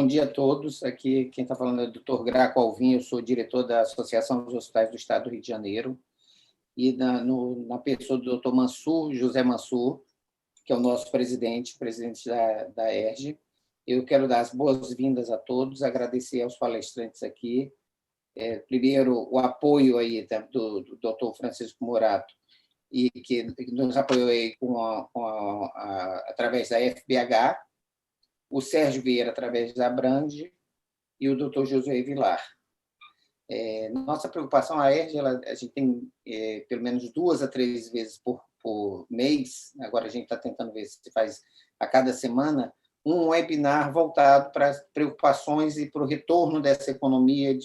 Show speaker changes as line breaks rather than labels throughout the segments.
Bom dia a todos. Aqui quem está falando é o Dr. Graco Alvim, eu sou diretor da Associação dos Hospitais do Estado do Rio de Janeiro, e na pessoa do Dr. Mansur, José Mansur, que é o nosso presidente da ERJ. Eu quero dar as boas-vindas a todos, agradecer aos palestrantes aqui. Primeiro, o apoio aí do Dr. Francisco Morato, e que nos apoiou aí através da FBH, o Sérgio Vieira, através da Abrange, e o Dr. Josué Vilar. Nossa preocupação, a ERJ, a gente tem pelo menos 2 a 3 vezes por mês, agora a gente está tentando ver se faz a cada semana, um webinar voltado para as preocupações e para o retorno dessa economia,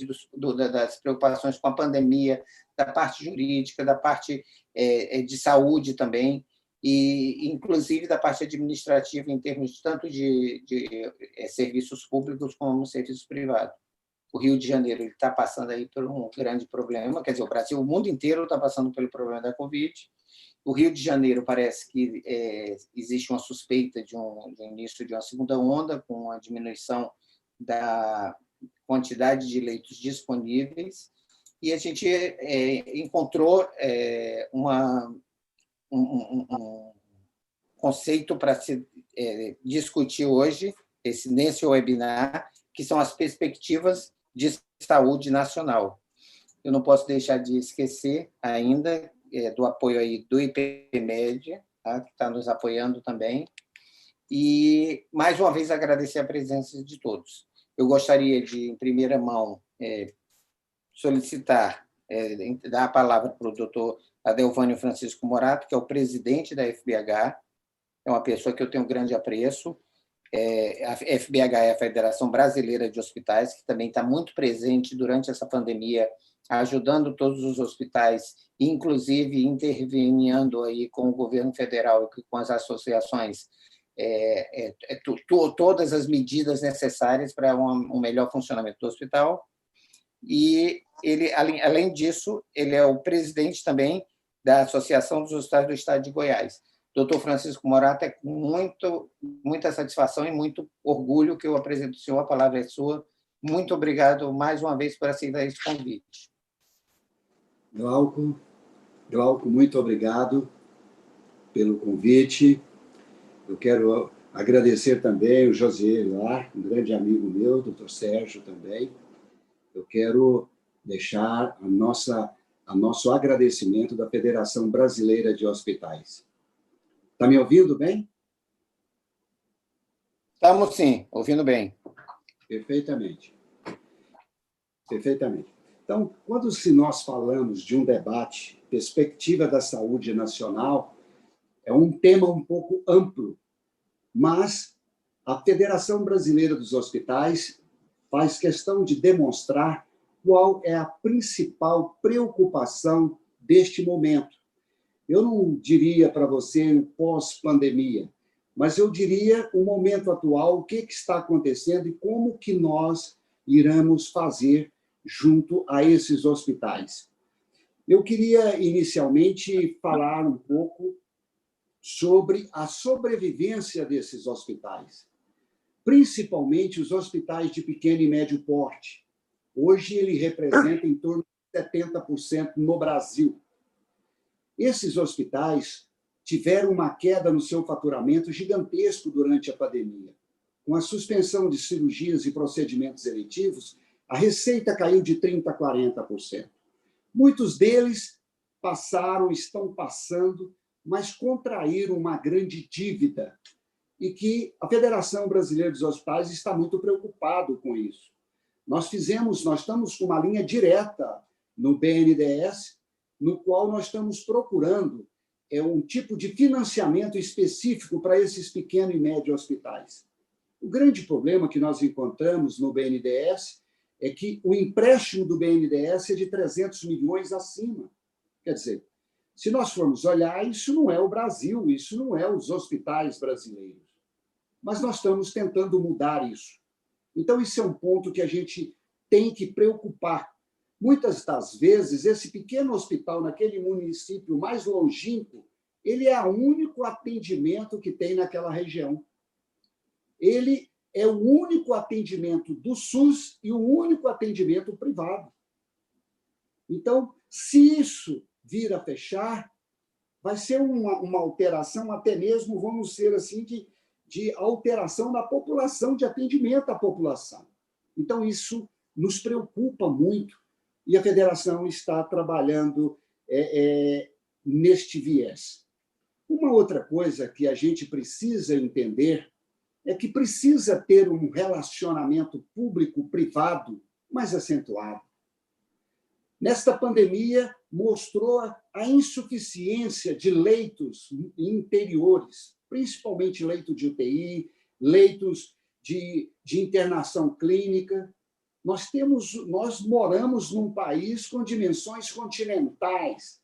das preocupações com a pandemia, da parte jurídica, da parte de saúde também, e inclusive da parte administrativa, em termos tanto de serviços públicos como serviços privados. O Rio de Janeiro está passando aí por um grande problema, quer dizer, o Brasil, o mundo inteiro está passando pelo problema da Covid. O Rio de Janeiro parece que existe uma suspeita de um início de uma segunda onda, com a diminuição da quantidade de leitos disponíveis, e a gente encontrou um conceito para se discutir hoje, nesse webinar, que são as perspectivas de saúde nacional. Eu não posso deixar de esquecer ainda do apoio aí do IPMED, tá, que está nos apoiando também, e, mais uma vez, agradecer a presença de todos. Eu gostaria de, em primeira mão, solicitar, dar a palavra para o doutor Adelvânio Francisco Morato, que é o presidente da FBH, é uma pessoa que eu tenho um grande apreço. A FBH é a Federação Brasileira de Hospitais, que também está muito presente durante essa pandemia, ajudando todos os hospitais, inclusive intervenindo aí com o governo federal e com as associações, todas as medidas necessárias para um melhor funcionamento do hospital. E ele, além disso, ele é o presidente também da Associação dos Hospitais do Estado de Goiás. Dr. Francisco Morato, é com muita satisfação e muito orgulho que eu apresento o senhor, a palavra é sua. Muito obrigado mais uma vez por aceitar esse convite.
Glauco, muito obrigado pelo convite. Eu quero agradecer também o José Vilar, um grande amigo meu, doutor Sérgio também. Eu quero deixar nosso agradecimento da Federação Brasileira de Hospitais. Está me ouvindo bem?
Estamos, sim, ouvindo bem.
Perfeitamente. Perfeitamente. Então, quando nós falamos de um debate, perspectiva da saúde nacional, é um tema um pouco amplo, mas a Federação Brasileira dos Hospitais faz questão de demonstrar qual é a principal preocupação deste momento. Eu não diria para você pós-pandemia, mas eu diria o momento atual, o que está acontecendo e como que nós iremos fazer junto a esses hospitais. Eu queria, inicialmente, falar um pouco sobre a sobrevivência desses hospitais, principalmente os hospitais de pequeno e médio porte. Hoje, ele representa em torno de 70% no Brasil. Esses hospitais tiveram uma queda no seu faturamento gigantesco durante a pandemia. Com a suspensão de cirurgias e procedimentos eletivos, a receita caiu de 30% a 40%. Muitos deles estão passando, mas contraíram uma grande dívida e que a Federação Brasileira dos Hospitais está muito preocupado com isso. Nós estamos com uma linha direta no BNDES, no qual nós estamos procurando um tipo de financiamento específico para esses pequenos e médios hospitais. O grande problema que nós encontramos no BNDES é que o empréstimo do BNDES é de 300 milhões acima. Quer dizer, se nós formos olhar, isso não é o Brasil, isso não é os hospitais brasileiros. Mas nós estamos tentando mudar isso. Então, isso é um ponto que a gente tem que preocupar. Muitas das vezes, esse pequeno hospital, naquele município mais longínquo, ele é o único atendimento que tem naquela região. Ele é o único atendimento do SUS e o único atendimento privado. Então, se isso vir a fechar, vai ser uma alteração, até mesmo, vamos dizer assim, de alteração da população, de atendimento à população. Então, isso nos preocupa muito e a federação está trabalhando neste viés. Uma outra coisa que a gente precisa entender é que precisa ter um relacionamento público-privado mais acentuado. Nesta pandemia, mostrou a insuficiência de leitos interiores, principalmente leito de UTI, leitos de internação clínica. Nós moramos num país com dimensões continentais,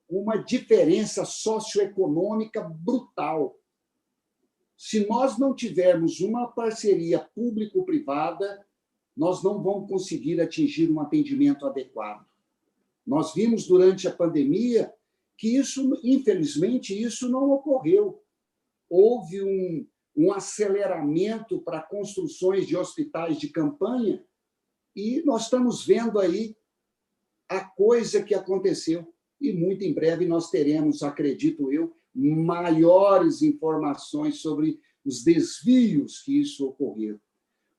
uma diferença socioeconômica brutal. Se nós não tivermos uma parceria público-privada, nós não vamos conseguir atingir um atendimento adequado. Nós vimos durante a pandemia que isso, infelizmente, isso não ocorreu. Houve um aceleramento para construções de hospitais de campanha e nós estamos vendo aí a coisa que aconteceu. E muito em breve nós teremos, acredito eu, maiores informações sobre os desvios que isso ocorreu.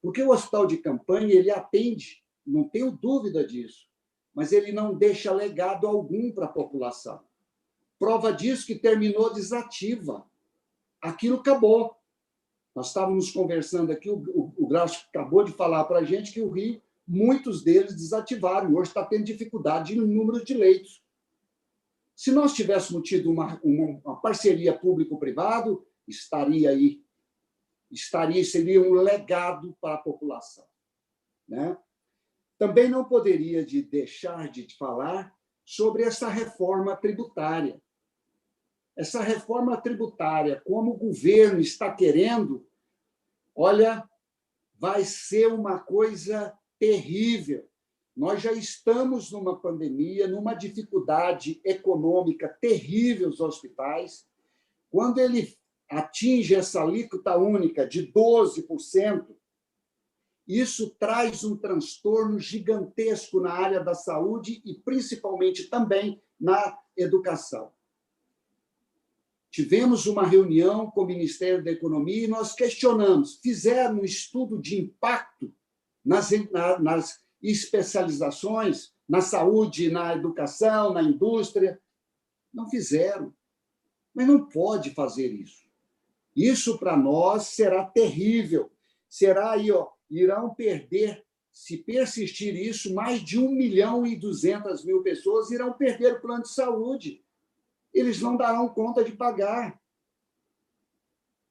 Porque o hospital de campanha ele atende, não tenho dúvida disso, mas ele não deixa legado algum para a população. Prova disso que terminou desativa. Aquilo acabou. Nós estávamos conversando aqui, o Graça acabou de falar para a gente que o Rio, muitos deles desativaram, hoje está tendo dificuldade no número de leitos. Se nós tivéssemos tido uma parceria público-privado, seria um legado para a população. Né? Também não poderia deixar de falar sobre essa reforma tributária. Essa reforma tributária, como o governo está querendo, olha, vai ser uma coisa terrível. Nós já estamos numa pandemia, numa dificuldade econômica terrível os hospitais. Quando ele atinge essa alíquota única de 12%, isso traz um transtorno gigantesco na área da saúde e, principalmente, também na educação. Tivemos uma reunião com o Ministério da Economia e nós questionamos, fizeram um estudo de impacto nas especializações, na saúde, na educação, na indústria? Não fizeram. Mas não pode fazer isso. Isso, para nós, será terrível. Será aí, irão perder, se persistir isso, mais de 1.200.000 pessoas irão perder o plano de saúde. Eles não darão conta de pagar.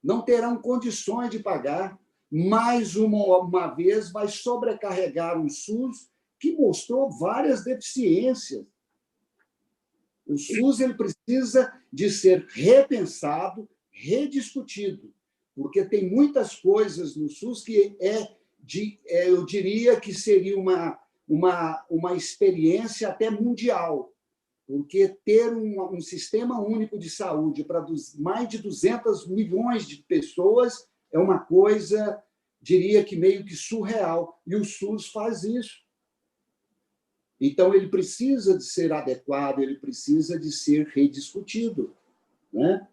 Não terão condições de pagar. Mais uma vez, vai sobrecarregar um SUS que mostrou várias deficiências. O SUS ele precisa de ser repensado, rediscutido, porque tem muitas coisas no SUS que eu diria que seria uma experiência até mundial, porque ter um sistema único de saúde para mais de 200 milhões de pessoas é uma coisa, diria que meio que surreal, e o SUS faz isso. Então, ele precisa de ser adequado, ele precisa de ser rediscutido. Né?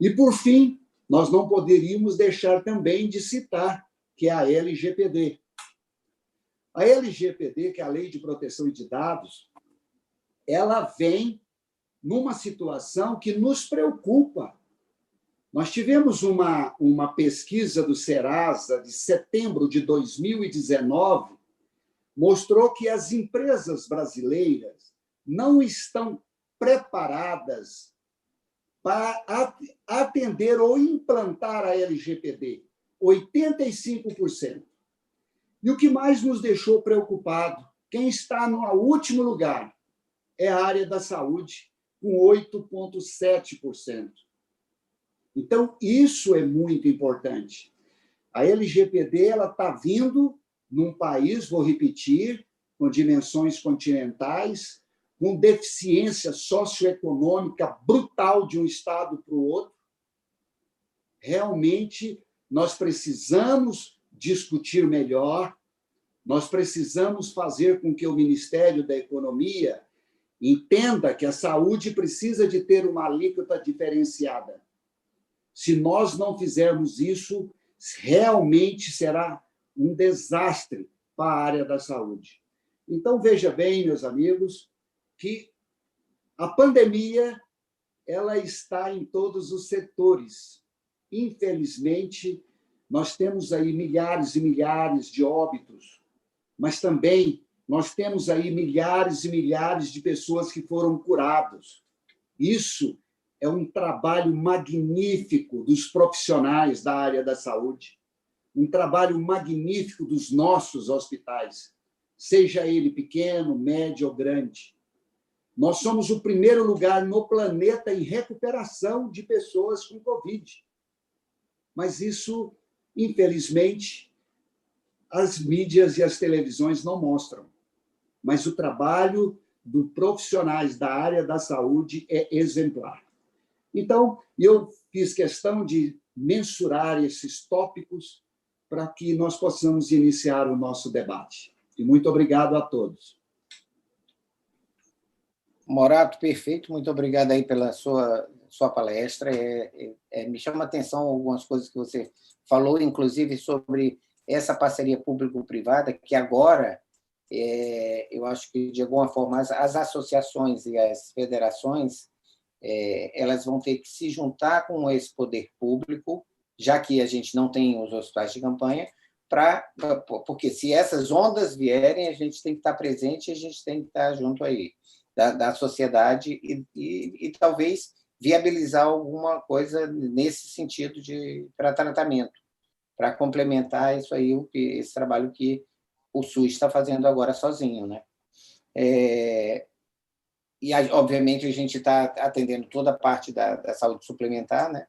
E, por fim, nós não poderíamos deixar também de citar que é a LGPD. A LGPD, que é a Lei de Proteção de Dados, ela vem numa situação que nos preocupa. Nós tivemos uma pesquisa do Serasa, de setembro de 2019, mostrou que as empresas brasileiras não estão preparadas para atender ou implantar a LGPD. 85%. E o que mais nos deixou preocupado, quem está no último lugar, é a área da saúde, com 8,7%. Então, isso é muito importante. A LGPD está vindo num país, vou repetir, com dimensões continentais, com deficiência socioeconômica brutal de um estado para o outro. Realmente, nós precisamos discutir melhor, nós precisamos fazer com que o Ministério da Economia entenda que a saúde precisa de ter uma alíquota diferenciada. Se nós não fizermos isso, realmente será um desastre para a área da saúde. Então, veja bem, meus amigos, que a pandemia ela está em todos os setores. Infelizmente, nós temos aí milhares e milhares de óbitos, mas também nós temos aí milhares e milhares de pessoas que foram curadas. Isso é um trabalho magnífico dos profissionais da área da saúde, um trabalho magnífico dos nossos hospitais, seja ele pequeno, médio ou grande. Nós somos o primeiro lugar no planeta em recuperação de pessoas com Covid. Mas isso, infelizmente, as mídias e as televisões não mostram. Mas o trabalho dos profissionais da área da saúde é exemplar. Então, eu fiz questão de mensurar esses tópicos para que nós possamos iniciar o nosso debate. E muito obrigado a todos.
Morato, perfeito. Muito obrigado aí pela sua palestra. Me chama a atenção algumas coisas que você falou, inclusive sobre essa parceria público-privada, que agora, eu acho que, de alguma forma, as associações e as federações elas vão ter que se juntar com esse poder público, já que a gente não tem os hospitais de campanha, porque se essas ondas vierem, a gente tem que estar presente, a gente tem que estar junto aí da sociedade e talvez viabilizar alguma coisa nesse sentido para tratamento, para complementar isso aí, esse trabalho que o SUS está fazendo agora sozinho, né? E, obviamente, a gente está atendendo toda a parte da saúde suplementar, né?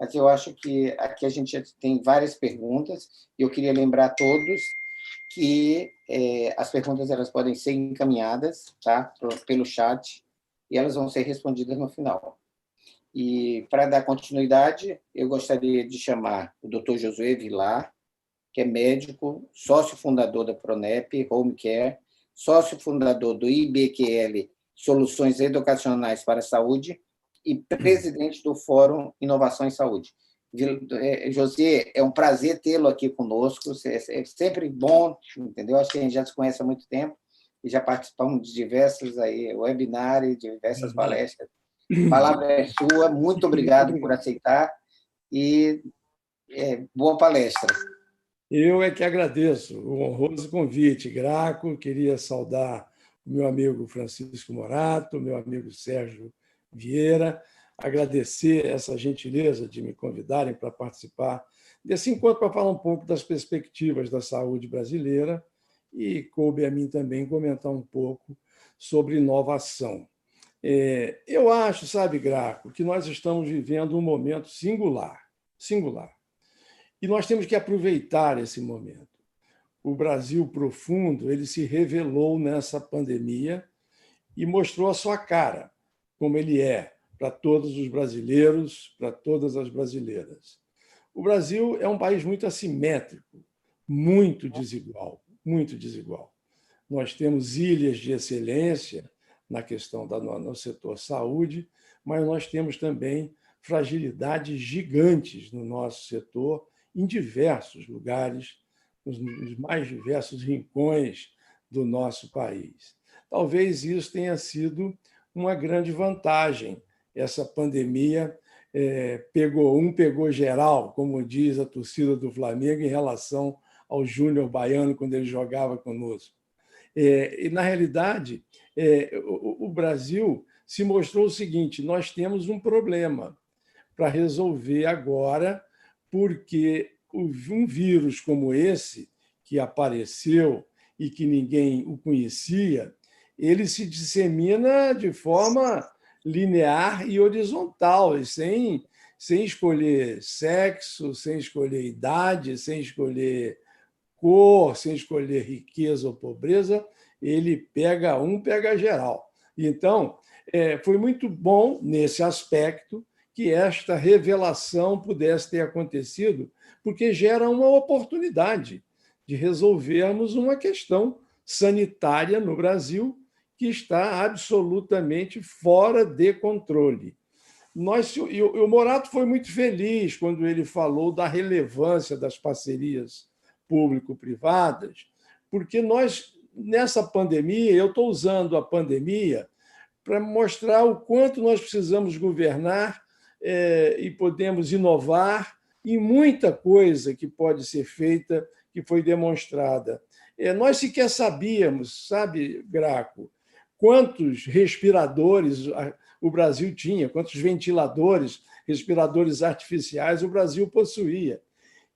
Mas eu acho que aqui a gente tem várias perguntas, e eu queria lembrar a todos que as perguntas elas podem ser encaminhadas, tá, pelo chat, e elas vão ser respondidas no final. E, para dar continuidade, eu gostaria de chamar o Dr. Josué Vilar, que é médico, sócio fundador da Pronep Home Care, sócio fundador do IBQL Soluções Educacionais para a Saúde e presidente do Fórum Inovação em Saúde. José, é um prazer tê-lo aqui conosco, é sempre bom, entendeu? Acho que a gente já se conhece há muito tempo e já participamos de diversos webinários, de diversas palestras. A palavra é sua, muito obrigado por aceitar e boa palestra.
Eu é que agradeço o honroso convite, Graco. Queria saudar o meu amigo Francisco Morato, meu amigo Sérgio Vieira, agradecer essa gentileza de me convidarem para participar desse encontro para falar um pouco das perspectivas da saúde brasileira e coube a mim também comentar um pouco sobre inovação. Eu acho, sabe, Graco, que nós estamos vivendo um momento singular. E nós temos que aproveitar esse momento. O Brasil profundo, ele se revelou nessa pandemia e mostrou a sua cara, como ele é para todos os brasileiros, para todas as brasileiras. O Brasil é um país muito assimétrico, muito desigual, muito desigual. Nós temos ilhas de excelência na questão no setor saúde, mas nós temos também fragilidades gigantes no nosso setor, em diversos lugares, nos mais diversos rincões do nosso país. Talvez isso tenha sido uma grande vantagem. Essa pandemia pegou geral, como diz a torcida do Flamengo, em relação ao Júnior Baiano, quando ele jogava conosco. E, na realidade, o Brasil se mostrou o seguinte: nós temos um problema para resolver agora, porque um vírus como esse, que apareceu e que ninguém o conhecia, ele se dissemina de forma linear e horizontal, e sem escolher sexo, sem escolher idade, sem escolher cor, sem escolher riqueza ou pobreza, ele pega geral. Então, foi muito bom nesse aspecto que esta revelação pudesse ter acontecido, porque gera uma oportunidade de resolvermos uma questão sanitária no Brasil que está absolutamente fora de controle. O Morato foi muito feliz quando ele falou da relevância das parcerias público-privadas, porque nós, nessa pandemia, eu estou usando a pandemia para mostrar o quanto nós precisamos governar e podemos inovar em muita coisa que pode ser feita, que foi demonstrada. Nós sequer sabíamos, sabe, Graco, quantos respiradores o Brasil tinha, quantos ventiladores, respiradores artificiais o Brasil possuía.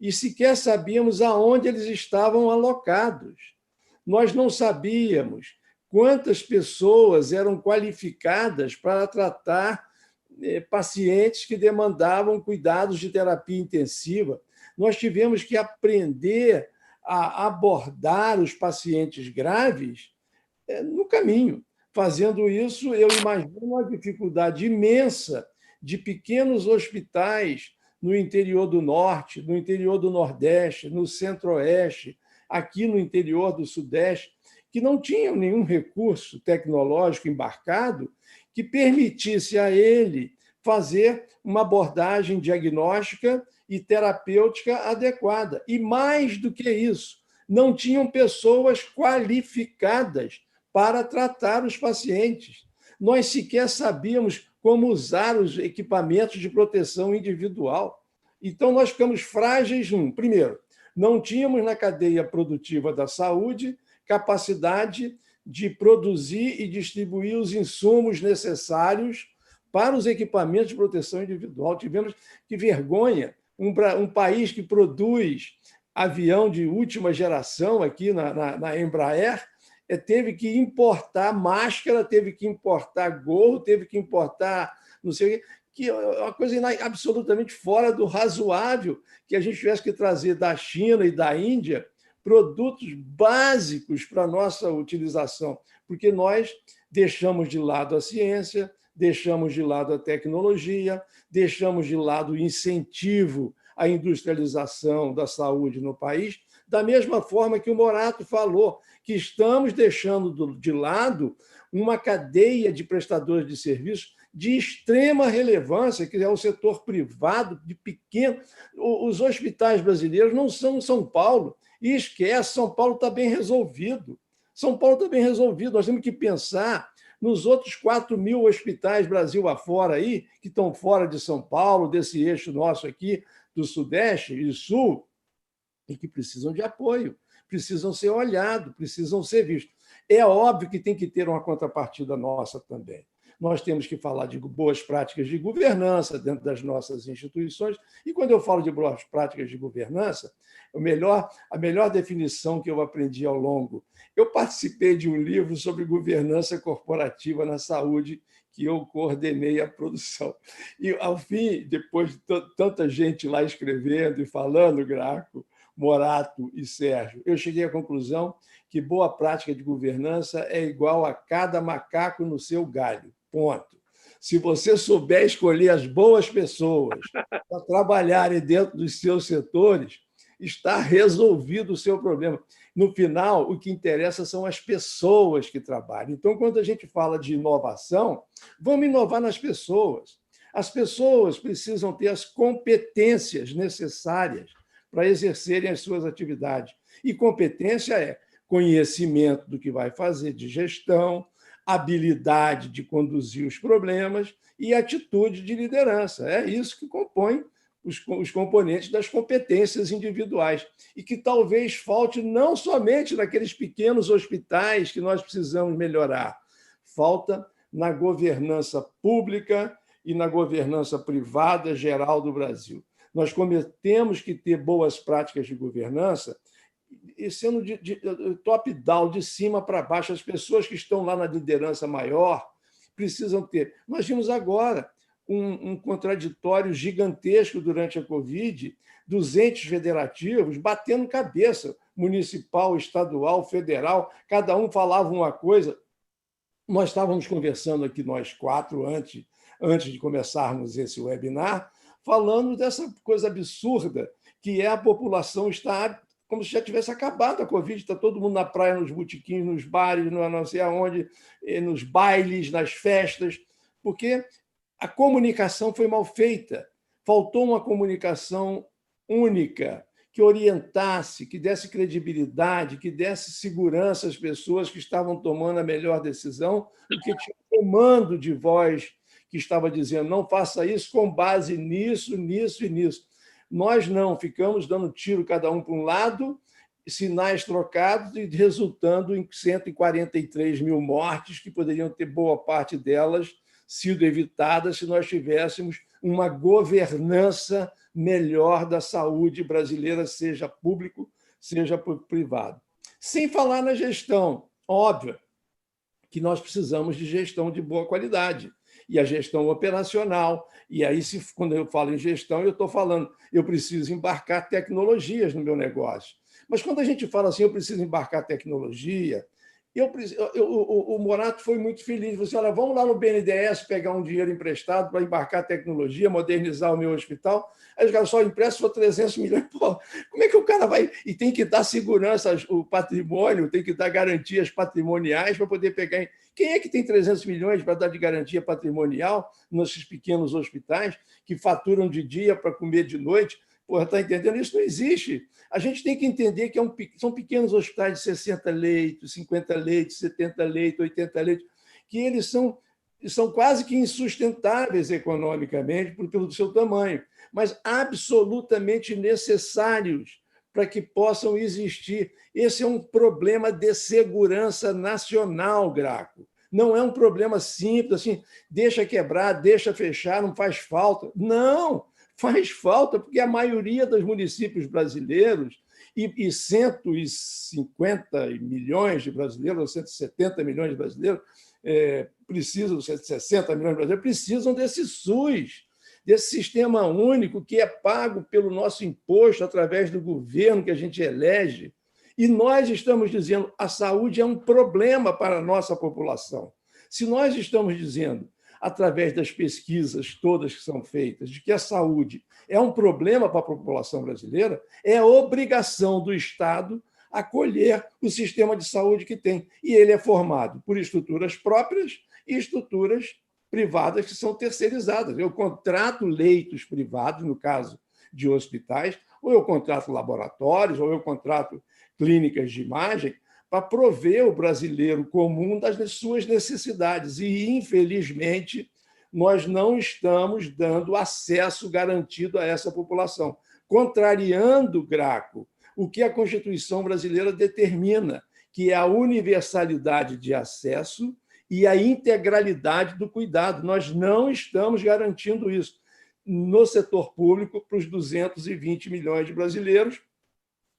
E sequer sabíamos aonde eles estavam alocados. Nós não sabíamos quantas pessoas eram qualificadas para tratar pacientes que demandavam cuidados de terapia intensiva. Nós tivemos que aprender a abordar os pacientes graves no caminho. Fazendo isso, eu imagino uma dificuldade imensa de pequenos hospitais no interior do Norte, no interior do Nordeste, no Centro-Oeste, aqui no interior do Sudeste, que não tinham nenhum recurso tecnológico embarcado que permitisse a ele fazer uma abordagem diagnóstica e terapêutica adequada. E, mais do que isso, não tinham pessoas qualificadas para tratar os pacientes. Nós sequer sabíamos como usar os equipamentos de proteção individual. Então, nós ficamos frágeis. Primeiro, não tínhamos na cadeia produtiva da saúde capacidade de produzir e distribuir os insumos necessários para os equipamentos de proteção individual. Tivemos que vergonha, um país que produz avião de última geração aqui na Embraer, teve que importar máscara, teve que importar gorro, teve que importar não sei o quê, que é uma coisa absolutamente fora do razoável que a gente tivesse que trazer da China e da Índia produtos básicos para a nossa utilização, porque nós deixamos de lado a ciência, deixamos de lado a tecnologia, deixamos de lado o incentivo à industrialização da saúde no país, da mesma forma que o Morato falou, que estamos deixando de lado uma cadeia de prestadores de serviços de extrema relevância, que é o setor privado, de pequeno. Os hospitais brasileiros não são São Paulo, e esquece, São Paulo está bem resolvido. São Paulo está bem resolvido. Nós temos que pensar nos outros 4.000 hospitais Brasil afora aí, que estão fora de São Paulo, desse eixo nosso aqui, do Sudeste e Sul, e que precisam de apoio, precisam ser olhados, precisam ser vistos. É óbvio que tem que ter uma contrapartida nossa também. Nós temos que falar de boas práticas de governança dentro das nossas instituições, e quando eu falo de boas práticas de governança, a melhor definição que eu aprendi ao longo, eu participei de um livro sobre governança corporativa na saúde, que eu coordenei a produção. E, ao fim, depois de tanta gente lá escrevendo e falando, Graco, Morato e Sérgio, eu cheguei à conclusão que boa prática de governança é igual a cada macaco no seu galho. Ponto. Se você souber escolher as boas pessoas para trabalharem dentro dos seus setores, está resolvido o seu problema. No final, o que interessa são as pessoas que trabalham. Então, quando a gente fala de inovação, vamos inovar nas pessoas. As pessoas precisam ter as competências necessárias para exercerem as suas atividades. E competência é conhecimento do que vai fazer, de gestão, habilidade de conduzir os problemas e atitude de liderança. É isso que compõe os componentes das competências individuais, e que talvez falte não somente naqueles pequenos hospitais que nós precisamos melhorar, falta na governança pública e na governança privada geral do Brasil. Nós temos que ter boas práticas de governança, e sendo de top-down, de cima para baixo. As pessoas que estão lá na liderança maior precisam ter. Nós vimos agora um contraditório gigantesco durante a Covid, dos entes federativos batendo cabeça, municipal, estadual, federal, cada um falava uma coisa. Nós estávamos conversando aqui, nós quatro, antes antes de começarmos esse webinar, falando dessa coisa absurda que é a população estar como se já tivesse acabado a Covid, está todo mundo na praia, nos botequins, nos bares, não sei aonde, nos bailes, nas festas, porque a comunicação foi mal feita. Faltou uma comunicação única, que orientasse, que desse credibilidade, que desse segurança às pessoas que estavam tomando a melhor decisão, porque tinha um comando de voz que estava dizendo não faça isso com base nisso, nisso e nisso. Nós não, ficamos dando tiro cada um para um lado, sinais trocados e resultando em 143 mil mortes, que poderiam ter boa parte delas sido evitadas se nós tivéssemos uma governança melhor da saúde brasileira, seja público, seja privado. Sem falar na gestão, óbvio que nós precisamos de gestão de boa qualidade, e a gestão operacional. E aí, quando eu falo em gestão, eu estou falando, eu preciso embarcar tecnologias no meu negócio. Mas quando a gente fala assim, eu preciso embarcar tecnologia, o Morato foi muito feliz. Ele falou assim, olha, vamos lá no BNDES pegar um dinheiro emprestado para embarcar tecnologia, modernizar o meu hospital. Aí os caras só emprestam 300 milhões. Pô, como é que o cara vai... E tem que dar segurança ao patrimônio, tem que dar garantias patrimoniais para poder pegar... Quem é que tem 300 milhões para dar de garantia patrimonial nesses pequenos hospitais que faturam de dia para comer de noite? Porra, está entendendo? Isso não existe. A gente tem que entender que são pequenos hospitais de 60 leitos, 50 leitos, 70 leitos, 80 leitos, que eles são quase que insustentáveis economicamente pelo seu tamanho, mas absolutamente necessários para que possam existir. Esse é um problema de segurança nacional, Graco. Não é um problema simples, assim, deixa quebrar, deixa fechar, não faz falta. Não! Faz falta, porque a maioria dos municípios brasileiros, e 150 milhões de brasileiros, ou 170 milhões de brasileiros, precisam, 160 milhões de brasileiros, precisam desse SUS, desse sistema único que é pago pelo nosso imposto através do governo que a gente elege. E nós estamos dizendo que a saúde é um problema para a nossa população. Se nós estamos dizendo através das pesquisas todas que são feitas, de que a saúde é um problema para a população brasileira, é obrigação do Estado acolher o sistema de saúde que tem. E ele é formado por estruturas próprias e estruturas privadas que são terceirizadas. Eu contrato leitos privados, no caso de hospitais, ou eu contrato laboratórios, ou eu contrato clínicas de imagem, para prover o brasileiro comum das suas necessidades. E, infelizmente, nós não estamos dando acesso garantido a essa população, contrariando, Graco, o que a Constituição brasileira determina, que é a universalidade de acesso e a integralidade do cuidado. Nós não estamos garantindo isso no setor público para os 220 milhões de brasileiros,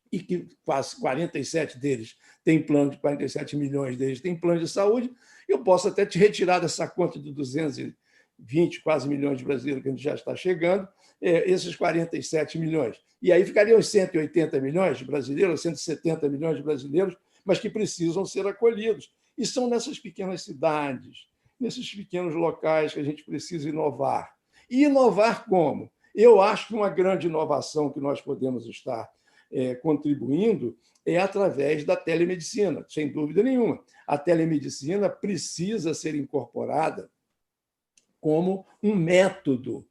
e que quase 47 deles têm plano de 47 milhões deles têm plano de saúde, eu posso até te retirar dessa conta de 220 quase milhões de brasileiros que a gente já está chegando, esses 47 milhões. E aí ficariam os 180 milhões de brasileiros, 170 milhões de brasileiros, mas que precisam ser acolhidos. E são nessas pequenas cidades, nesses pequenos locais que a gente precisa inovar. E inovar como? Eu acho que uma grande inovação que nós podemos estar contribuindo é através da telemedicina, sem dúvida nenhuma. A telemedicina precisa ser incorporada como um método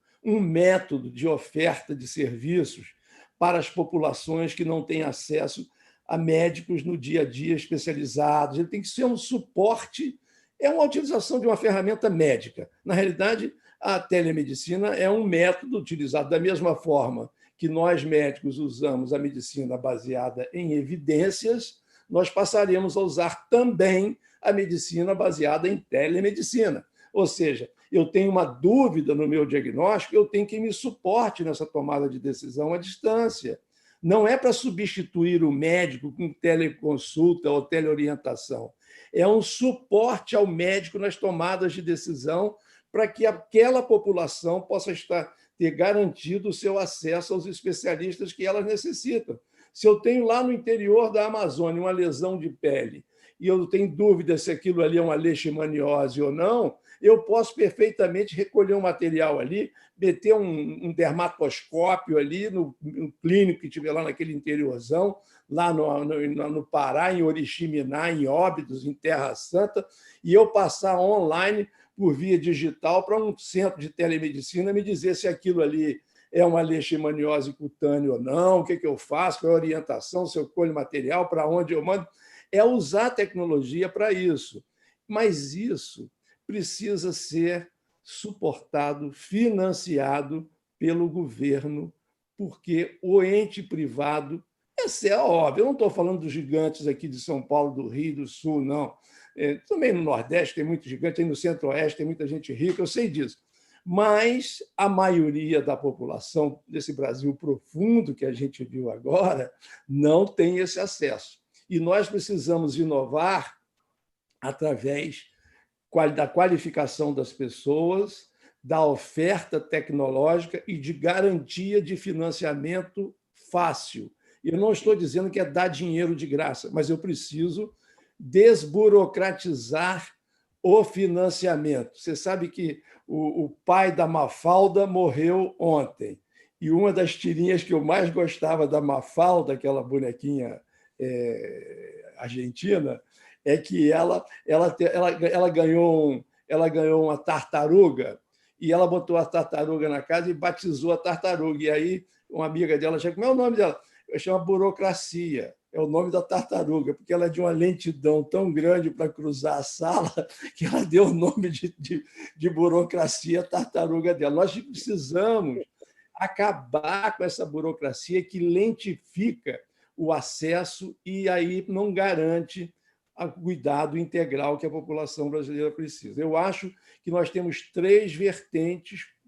de oferta de serviços para as populações que não têm acesso a médicos no dia a dia especializados. Ele tem que ser um suporte, é uma utilização de uma ferramenta médica. Na realidade, a telemedicina é um método utilizado da mesma forma que nós médicos usamos a medicina baseada em evidências, nós passaremos a usar também a medicina baseada em telemedicina. Ou seja, eu tenho uma dúvida no meu diagnóstico, eu tenho que me suporte nessa tomada de decisão à distância. Não é para substituir o médico com teleconsulta ou teleorientação. É um suporte ao médico nas tomadas de decisão para que aquela população possa ter garantido o seu acesso aos especialistas que elas necessitam. Se eu tenho lá no interior da Amazônia uma lesão de pele e eu tenho dúvida se aquilo ali é uma leishmaniose ou não, eu posso perfeitamente recolher um material ali, meter um dermatoscópio ali no clínico que tiver lá naquele interiorzão, lá no Pará, em Oriximiná, em Óbidos, em Terra Santa, e eu passar online por via digital para um centro de telemedicina me dizer se aquilo ali é uma leishmaniose cutânea ou não, o que eu faço, qual é a orientação, se eu colho material, para onde eu mando. É usar a tecnologia para isso. Mas isso precisa ser suportado, financiado pelo governo, porque o ente privado, essa é óbvio, eu não estou falando dos gigantes aqui de São Paulo, do Rio, do Sul, não. Também no Nordeste tem muito gigante, no Centro-Oeste tem muita gente rica, eu sei disso. Mas a maioria da população desse Brasil profundo que a gente viu agora não tem esse acesso. E nós precisamos inovar através da qualificação das pessoas, da oferta tecnológica e de garantia de financiamento fácil. Eu não estou dizendo que é dar dinheiro de graça, mas eu preciso desburocratizar o financiamento. Você sabe que o pai da Mafalda morreu ontem, e uma das tirinhas que eu mais gostava da Mafalda, aquela bonequinha argentina, é que ela ganhou uma tartaruga, e ela botou a tartaruga na casa e batizou a tartaruga. E aí uma amiga dela chama, como é o nome dela? Chama Burocracia, é o nome da tartaruga, porque ela é de uma lentidão tão grande para cruzar a sala que ela deu o nome de Burocracia à tartaruga dela. Nós precisamos acabar com essa burocracia que lentifica o acesso e aí não garante o cuidado integral que a população brasileira precisa. Eu acho que nós temos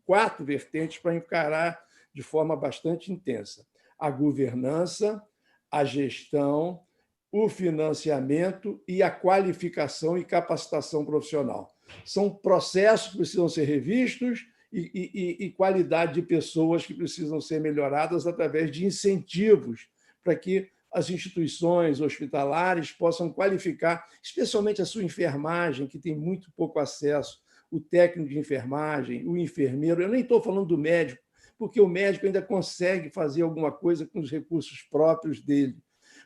4 vertentes para encarar de forma bastante intensa: a governança, a gestão, o financiamento e a qualificação e capacitação profissional. São processos que precisam ser revistos e qualidade de pessoas que precisam ser melhoradas através de incentivos para que as instituições hospitalares possam qualificar, especialmente a sua enfermagem, que tem muito pouco acesso, o técnico de enfermagem, o enfermeiro. Eu nem estou falando do médico, porque o médico ainda consegue fazer alguma coisa com os recursos próprios dele.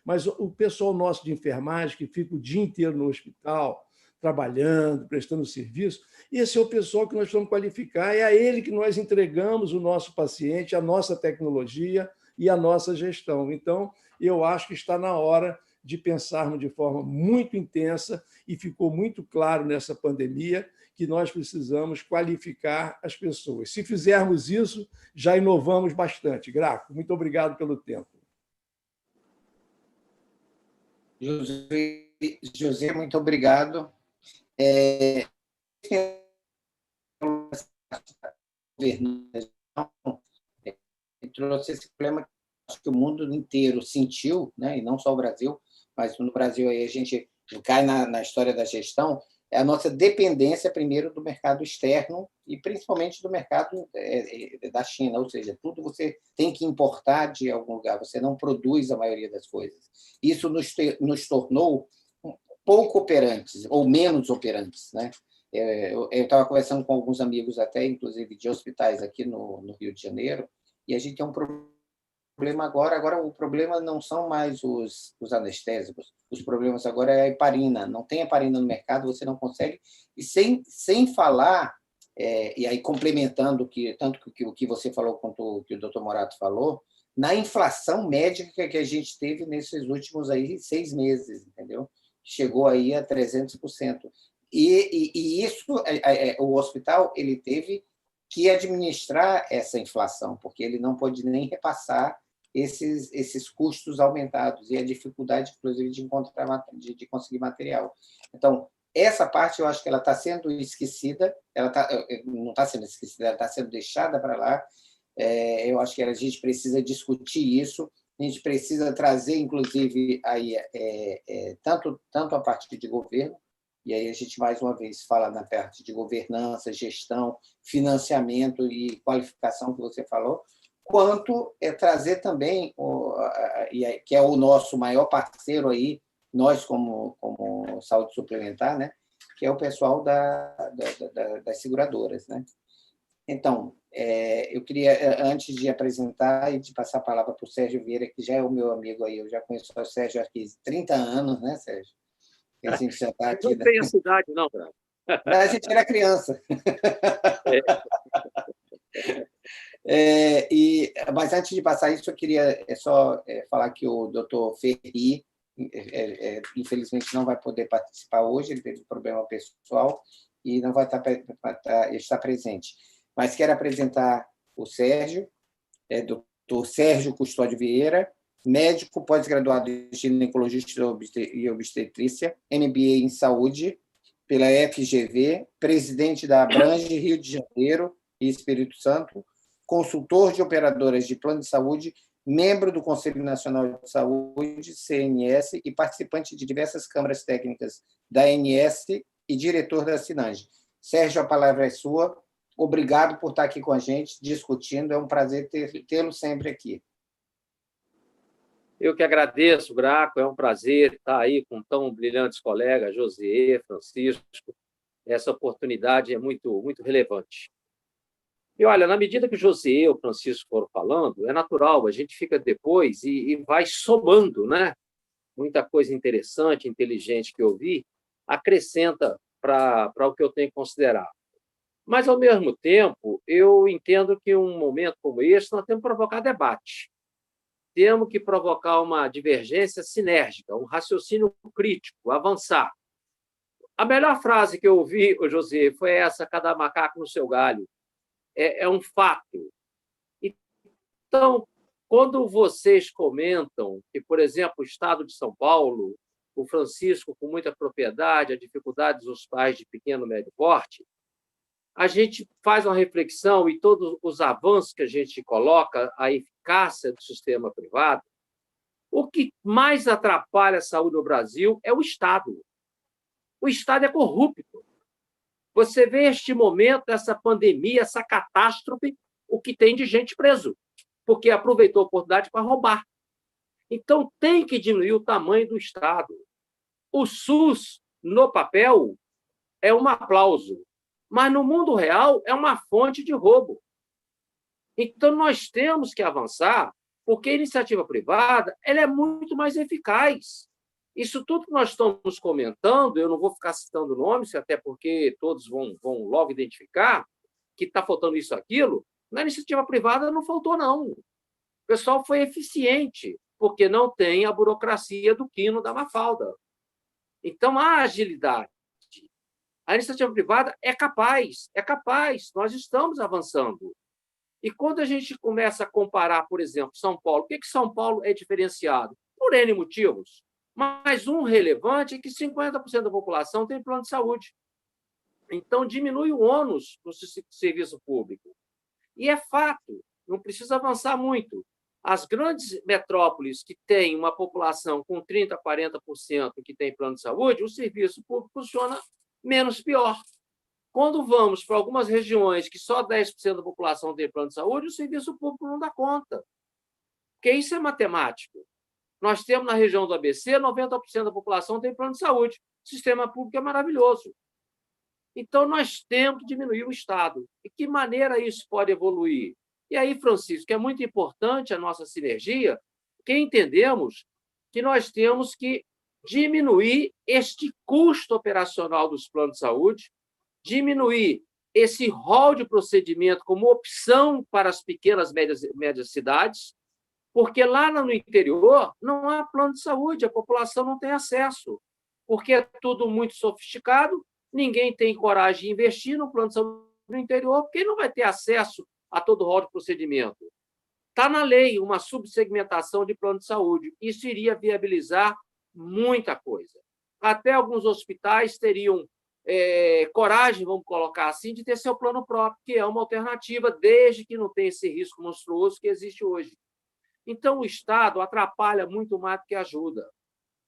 Mas o pessoal nosso de enfermagem, que fica o dia inteiro no hospital, trabalhando, prestando serviço, esse é o pessoal que nós vamos qualificar, é a ele que nós entregamos o nosso paciente, a nossa tecnologia e a nossa gestão. Então, eu acho que está na hora de pensarmos de forma muito intensa, e ficou muito claro nessa pandemia que nós precisamos qualificar as pessoas. Se fizermos isso, já inovamos bastante. Graco, muito obrigado pelo tempo.
José, muito obrigado. Trouxe esse problema que o mundo inteiro sentiu, né? E não só o Brasil, mas no Brasil aí a gente cai na história da gestão, é a nossa dependência, primeiro, do mercado externo e principalmente do mercado da China, ou seja, tudo você tem que importar de algum lugar, você não produz a maioria das coisas. Isso nos tornou pouco operantes, ou menos operantes, né? Eu estava conversando com alguns amigos, até inclusive de hospitais aqui no Rio de Janeiro, e a gente tem um problema agora. Agora, o problema não são mais os anestésicos, os problemas agora é a heparina. Não tem heparina no mercado, você não consegue. E sem falar, e aí complementando tanto o que você falou quanto o que o Dr. Morato falou, na inflação médica que a gente teve nesses últimos aí 6 meses, entendeu? Chegou aí a 300%. E isso, o hospital ele teve que administrar essa inflação, porque ele não pode nem repassar esses custos aumentados e a dificuldade, inclusive, de conseguir material. Então, essa parte eu acho que ela está sendo esquecida, não está sendo esquecida, ela está sendo deixada para lá. Eu acho que a gente precisa discutir isso, a gente precisa trazer, inclusive, aí, tanto a parte de governo, e aí a gente, mais uma vez, fala na parte de governança, gestão, financiamento e qualificação que você falou, quanto trazer também, que é o nosso maior parceiro aí, nós como saúde suplementar, né? que é o pessoal das seguradoras, né? Então, eu queria, antes de apresentar e de passar a palavra para o Sérgio Vieira, que já é o meu amigo aí, eu já conheço o Sérgio há 30 anos, né, Sérgio? A gente já está aqui.
Não tem a cidade, não, Bravo.
A gente era criança. Mas antes de passar isso, eu queria só falar que o doutor Ferri, infelizmente, não vai poder participar hoje, ele teve um problema pessoal e não vai estar presente. Mas quero apresentar o Sérgio, doutor Sérgio Custódio Vieira, médico pós-graduado em ginecologista e obstetrícia, MBA em saúde pela FGV, presidente da Abrange Rio de Janeiro e Espírito Santo, consultor de operadoras de plano de saúde, membro do Conselho Nacional de Saúde, CNS, e participante de diversas câmaras técnicas da ANS e diretor da Sinange. Sérgio, a palavra é sua. Obrigado por estar aqui com a gente, discutindo. É um prazer tê-lo sempre aqui.
Eu que agradeço, Graco. É um prazer estar aí com tão brilhantes colegas, José, Francisco. Essa oportunidade é muito, muito relevante. E, olha, na medida que o José e o Francisco foram falando, é natural, a gente fica depois e vai somando, né? Muita coisa interessante, inteligente que eu vi, acrescenta para o que eu tenho que considerar. Mas, ao mesmo tempo, eu entendo que um momento como esse nós temos que provocar debate. Temos que provocar uma divergência sinérgica, um raciocínio crítico, avançar. A melhor frase que eu ouvi, José, foi essa: cada macaco no seu galho. É um fato. Então, quando vocês comentam que, por exemplo, o Estado de São Paulo, o Francisco, com muita propriedade, a dificuldade dos pais de pequeno e médio porte, a gente faz uma reflexão e todos os avanços que a gente coloca, a eficácia do sistema privado, o que mais atrapalha a saúde no Brasil é o Estado. O Estado é corrupto. Você vê este momento, essa pandemia, essa catástrofe, o que tem de gente preso, porque aproveitou a oportunidade para roubar. Então, tem que diminuir o tamanho do Estado. O SUS, no papel, é um aplauso, mas no mundo real é uma fonte de roubo. Então, nós temos que avançar, porque a iniciativa privada ela é muito mais eficaz. Isso tudo que nós estamos comentando, eu não vou ficar citando nomes, até porque todos vão logo identificar que está faltando isso, aquilo. Na iniciativa privada não faltou, não. O pessoal foi eficiente, porque não tem a burocracia do Quino da Mafalda. Então, a agilidade. A iniciativa privada é capaz, nós estamos avançando. E quando a gente começa a comparar, por exemplo, São Paulo, por que São Paulo é diferenciado? Por N motivos. Mas um relevante é que 50% da população tem plano de saúde. Então, diminui o ônus do serviço público. E é fato, não precisa avançar muito. As grandes metrópoles que têm uma população com 30%, 40% que tem plano de saúde, o serviço público funciona menos pior. Quando vamos para algumas regiões que só 10% da população tem plano de saúde, o serviço público não dá conta. Porque isso é matemático. Nós temos na região do ABC, 90% da população tem plano de saúde. O sistema público é maravilhoso. Então, nós temos que diminuir o Estado. E que maneira isso pode evoluir? E aí, Francisco, que é muito importante a nossa sinergia, porque entendemos que nós temos que diminuir este custo operacional dos planos de saúde, diminuir esse rol de procedimento como opção para as pequenas e médias cidades, porque lá no interior não há plano de saúde, a população não tem acesso, porque é tudo muito sofisticado, ninguém tem coragem de investir no plano de saúde no interior, porque não vai ter acesso a todo o rol de procedimento. Está na lei uma subsegmentação de plano de saúde. Isso iria viabilizar muita coisa. Até alguns hospitais teriam coragem, vamos colocar assim, de ter seu plano próprio, que é uma alternativa, desde que não tenha esse risco monstruoso que existe hoje. Então, o Estado atrapalha muito mais do que ajuda.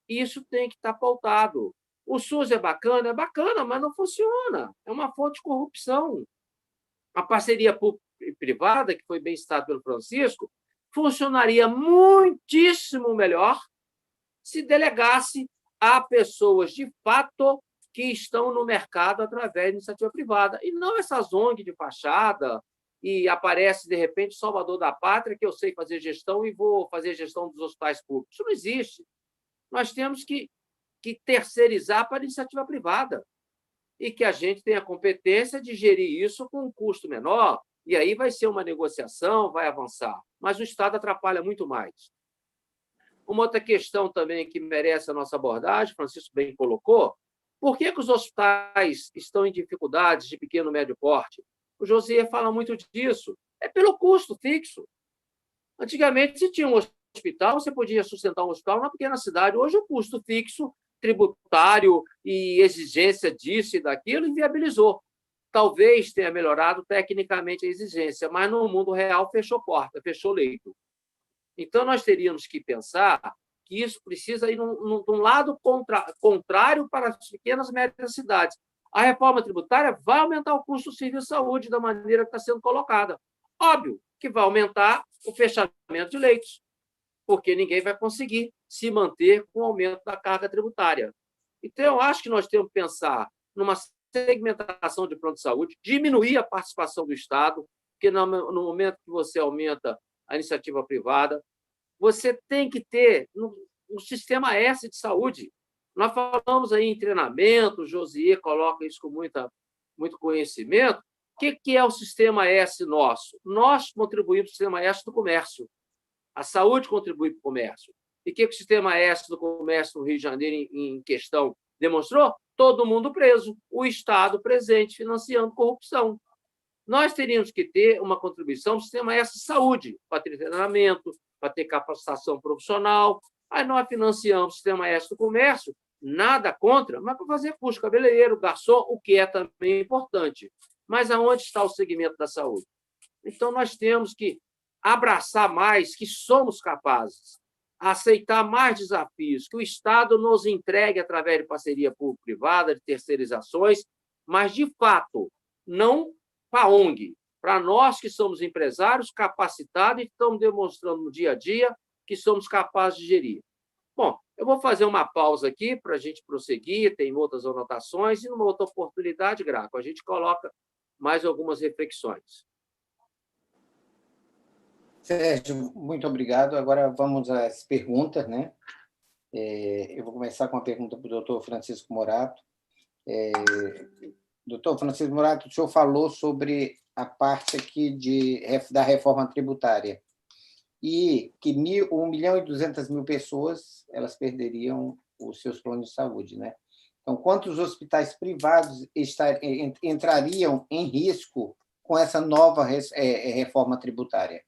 Isso tem que estar pautado. O SUS é bacana, mas não funciona. É uma fonte de corrupção. A parceria público-privada, que foi bem citado pelo Francisco, funcionaria muitíssimo melhor se delegasse a pessoas, de fato, que estão no mercado através de iniciativa privada, e não essas ONG de fachada, e aparece, de repente, Salvador da Pátria, que eu sei fazer gestão e vou fazer gestão dos hospitais públicos. Isso não existe. Nós temos que terceirizar para a iniciativa privada e que a gente tenha a competência de gerir isso com um custo menor, e aí vai ser uma negociação, vai avançar. Mas o Estado atrapalha muito mais. Uma outra questão também que merece a nossa abordagem, Francisco bem colocou, por que os hospitais estão em dificuldades de pequeno e médio porte? O José fala muito disso. É pelo custo fixo. Antigamente, se tinha um hospital, você podia sustentar um hospital na pequena cidade. Hoje, o custo fixo, tributário e exigência disso e daquilo inviabilizou. Talvez tenha melhorado tecnicamente a exigência, mas no mundo real fechou porta, fechou leito. Então, nós teríamos que pensar que isso precisa ir de um lado contrário para as pequenas e médias cidades. A reforma tributária vai aumentar o custo do serviço de saúde da maneira que está sendo colocada. Óbvio que vai aumentar o fechamento de leitos, porque ninguém vai conseguir se manter com o aumento da carga tributária. Então, eu acho que nós temos que pensar numa segmentação de plano de saúde, diminuir a participação do Estado, porque no momento que você aumenta a iniciativa privada, você tem que ter um sistema S de saúde. Nós falamos aí em treinamento, o Josier coloca isso com muito conhecimento. O que é o sistema S nosso? Nós contribuímos para o sistema S do comércio. A saúde contribui para o comércio. E o que o sistema S do comércio no Rio de Janeiro, em questão, demonstrou? Todo mundo preso, o Estado presente financiando corrupção. Nós teríamos que ter uma contribuição do sistema S de saúde, para ter treinamento, para ter capacitação profissional. Aí nós financiamos o sistema S do comércio, nada contra, mas para fazer curso cabeleireiro, garçom, o que é também importante. Mas aonde está o segmento da saúde? Então, nós temos que abraçar mais que somos capazes, aceitar mais desafios, que o Estado nos entregue através de parceria público-privada, de terceirizações, mas, de fato, não para a ONG, para nós que somos empresários capacitados e estamos demonstrando no dia a dia que somos capazes de gerir. Bom, eu vou fazer uma pausa aqui para a gente prosseguir, tem outras anotações, e numa outra oportunidade, Graco, a gente coloca mais algumas reflexões.
Sérgio, muito obrigado. Agora vamos às perguntas, né? Eu vou começar com uma pergunta para o doutor Francisco Morato. Doutor Francisco Morato, o senhor falou sobre a parte aqui da reforma tributária e que 1.200.000 pessoas elas perderiam os seus planos de saúde, né? Então, quantos hospitais privados entrariam em risco com essa nova reforma tributária?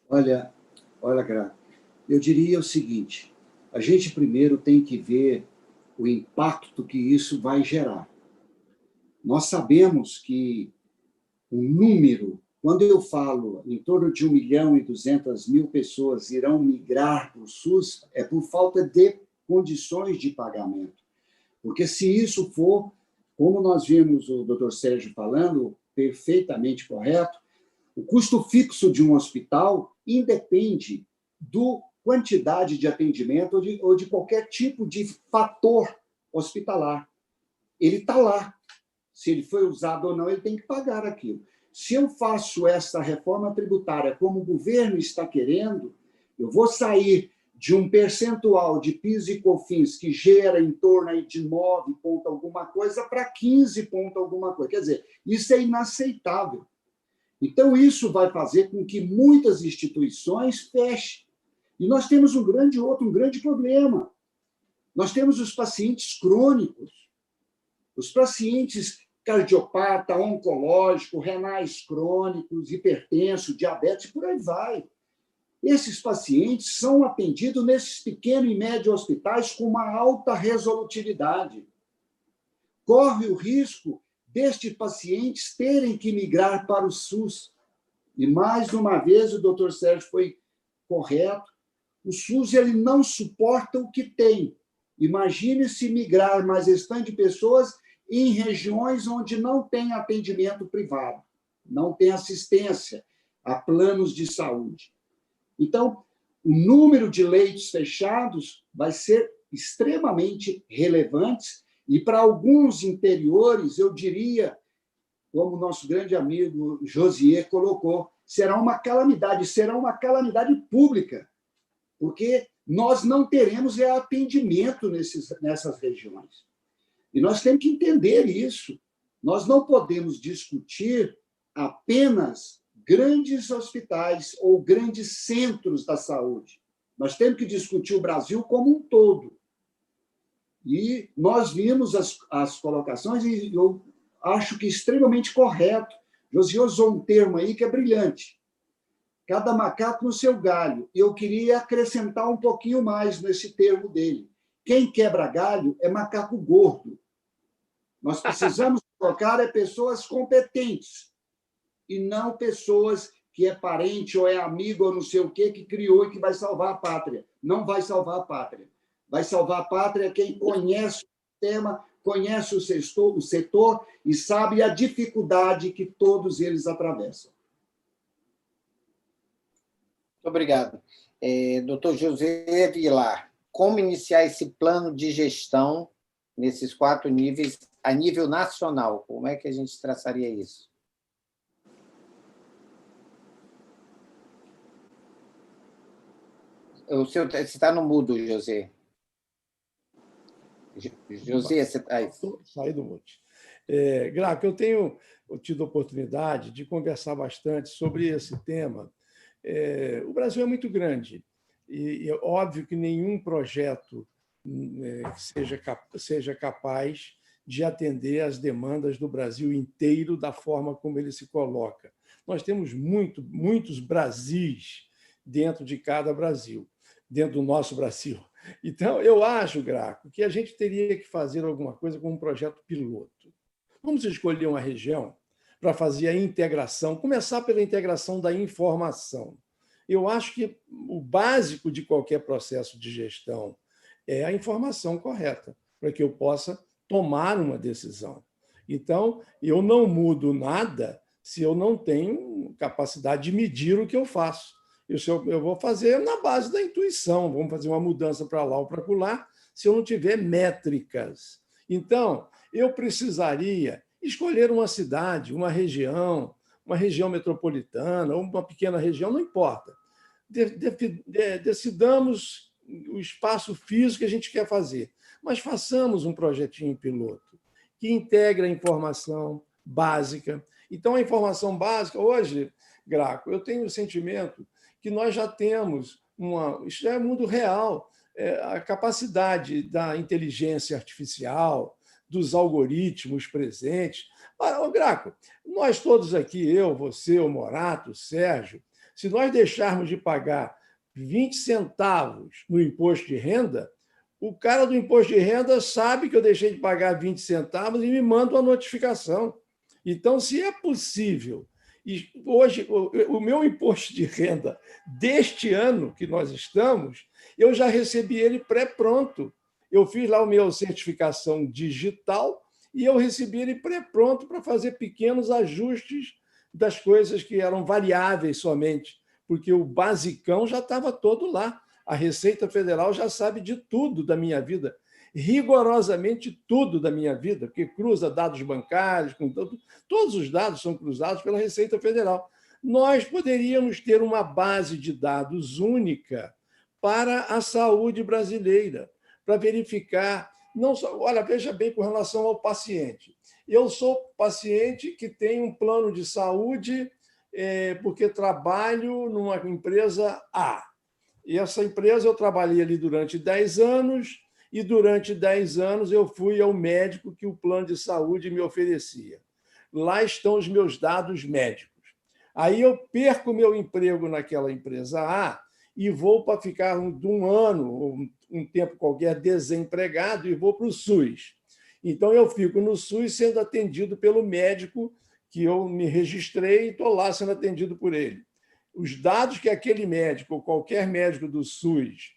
Olha, Graco, eu diria o seguinte, a gente primeiro tem que ver o impacto que isso vai gerar. Nós sabemos que o número, quando eu falo em torno de 1.200.000 pessoas irão migrar para o SUS, é por falta de condições de pagamento. Porque se isso for, como nós vimos o doutor Sérgio falando, perfeitamente correto, o custo fixo de um hospital independe da quantidade de atendimento ou de qualquer tipo de fator hospitalar. Ele está lá. Se ele foi usado ou não, ele tem que pagar aquilo. Se eu faço essa reforma tributária como o governo está querendo, eu vou sair de um percentual de PIS e COFINS que gera em torno de 9 ponto alguma coisa para 15 ponto alguma coisa. Quer dizer, isso é inaceitável. Então, isso vai fazer com que muitas instituições fechem. E nós temos um grande problema. Nós temos os pacientes crônicos, os pacientes cardiopata, oncológico, renais crônicos, hipertenso, diabetes, por aí vai. Esses pacientes são atendidos nesses pequenos e médios hospitais com uma alta resolutividade. Corre o risco destes pacientes terem que migrar para o SUS. E, mais uma vez, o doutor Sérgio foi correto, o SUS ele não suporta o que tem. Imagine se migrar mais restante de pessoas em regiões onde não tem atendimento privado, não tem assistência a planos de saúde. Então, o número de leitos fechados vai ser extremamente relevante E para alguns interiores, eu diria, como o nosso grande amigo Josier colocou, será uma calamidade pública, porque nós não teremos atendimento nessas regiões. E nós temos que entender isso. Nós não podemos discutir apenas grandes hospitais ou grandes centros da saúde. Nós temos que discutir o Brasil como um todo. E nós vimos as colocações e eu acho que extremamente correto. Josier usou um termo aí que é brilhante. Cada macaco no seu galho. E eu queria acrescentar um pouquinho mais nesse termo dele. Quem quebra galho é macaco gordo. Nós precisamos colocar pessoas competentes e não pessoas que é parente ou é amigo ou não sei o quê, que criou e que vai salvar a pátria. Não vai salvar a pátria. Vai salvar a pátria quem conhece o tema, conhece o setor e sabe a dificuldade que todos eles atravessam.
Muito obrigado. Doutor José Vilar, como iniciar esse plano de gestão nesses 4 níveis a nível nacional? Como é que a gente traçaria isso? Você está no mudo, José. José, você está aí.
Saí do mute. Graco, eu tenho tido a oportunidade de conversar bastante sobre esse tema. O Brasil é muito grande e é óbvio que nenhum projeto seja capaz de atender às demandas do Brasil inteiro da forma como ele se coloca. Nós temos muitos Brasis dentro de cada Brasil, dentro do nosso Brasil. Então, eu acho, Graco, que a gente teria que fazer alguma coisa com um projeto piloto. Vamos escolher uma região para fazer a integração, começar pela integração da informação. Eu acho que o básico de qualquer processo de gestão é a informação correta, para que eu possa tomar uma decisão. Então, eu não mudo nada se eu não tenho capacidade de medir o que eu faço. Eu vou fazer na base da intuição, vamos fazer uma mudança para lá ou para lá, se eu não tiver métricas. Então, eu precisaria escolher uma cidade, uma região metropolitana, ou uma pequena região, não importa. Decidamos o espaço físico que a gente quer fazer, mas façamos um projetinho piloto que integre a informação básica. Então, a informação básica, hoje, Graco, eu tenho o sentimento que nós já temos, isso é mundo real, a capacidade da inteligência artificial, dos algoritmos presentes. Graco, nós todos aqui, eu, você, o Morato, o Sérgio, se nós deixarmos de pagar 20 centavos no imposto de renda, o cara do imposto de renda sabe que eu deixei de pagar 20 centavos e me manda uma notificação. Então, se é possível, e hoje o meu imposto de renda deste ano que nós estamos, eu já recebi ele pré-pronto. Eu fiz lá a minha certificação digital e eu recebi ele pré-pronto para fazer pequenos ajustes das coisas que eram variáveis somente, porque o basicão já estava todo lá. A Receita Federal já sabe de tudo da minha vida, rigorosamente tudo da minha vida, porque cruza dados bancários, todos os dados são cruzados pela Receita Federal. Nós poderíamos ter uma base de dados única para a saúde brasileira, para verificar, não só, olha, veja bem com relação ao paciente. Eu sou paciente que tem um plano de saúde porque trabalho numa empresa A. E essa empresa eu trabalhei ali durante 10 anos, e durante 10 anos eu fui ao médico que o plano de saúde me oferecia. Lá estão os meus dados médicos. Aí eu perco meu emprego naquela empresa A e vou para ficar de um ano, ou um tempo qualquer, desempregado e vou para o SUS. Então, eu fico no SUS sendo atendido pelo médico que eu me registrei e estou lá sendo atendido por ele. Os dados que aquele médico ou qualquer médico do SUS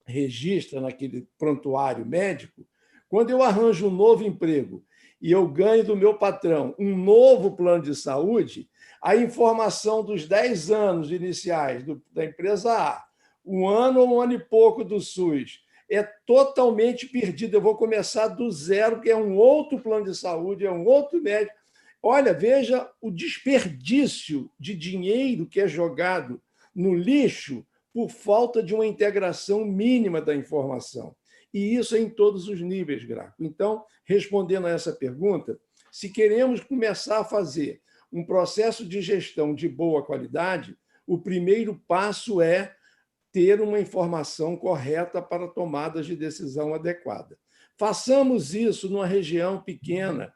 registra naquele prontuário médico, quando eu arranjo um novo emprego e eu ganho do meu patrão um novo plano de saúde, a informação dos 10 anos iniciais da empresa A, um ano ou um ano e pouco do SUS, é totalmente perdida. Eu vou começar do zero, que é um outro plano de saúde, é um outro médico. Olha, veja o desperdício de dinheiro que é jogado no lixo por falta de uma integração mínima da informação. E isso é em todos os níveis, Graco. Então, respondendo a essa pergunta, se queremos começar a fazer um processo de gestão de boa qualidade, o primeiro passo é ter uma informação correta para tomadas de decisão adequada. Façamos isso numa região pequena.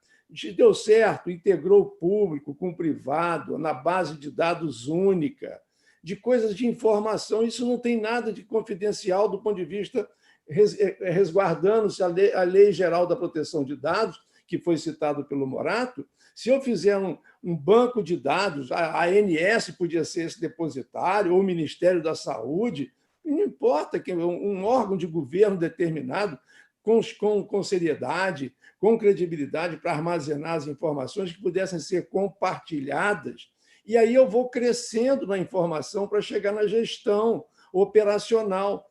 Deu certo, integrou o público com o privado, na base de dados única, de coisas de informação. Isso não tem nada de confidencial do ponto de vista resguardando-se a Lei Geral da Proteção de Dados, que foi citado pelo Morato. Se eu fizer um banco de dados, a ANS podia ser esse depositário, ou o Ministério da Saúde, não importa, que um órgão de governo determinado, com seriedade, com credibilidade, para armazenar as informações que pudessem ser compartilhadas. E aí eu vou crescendo na informação para chegar na gestão operacional.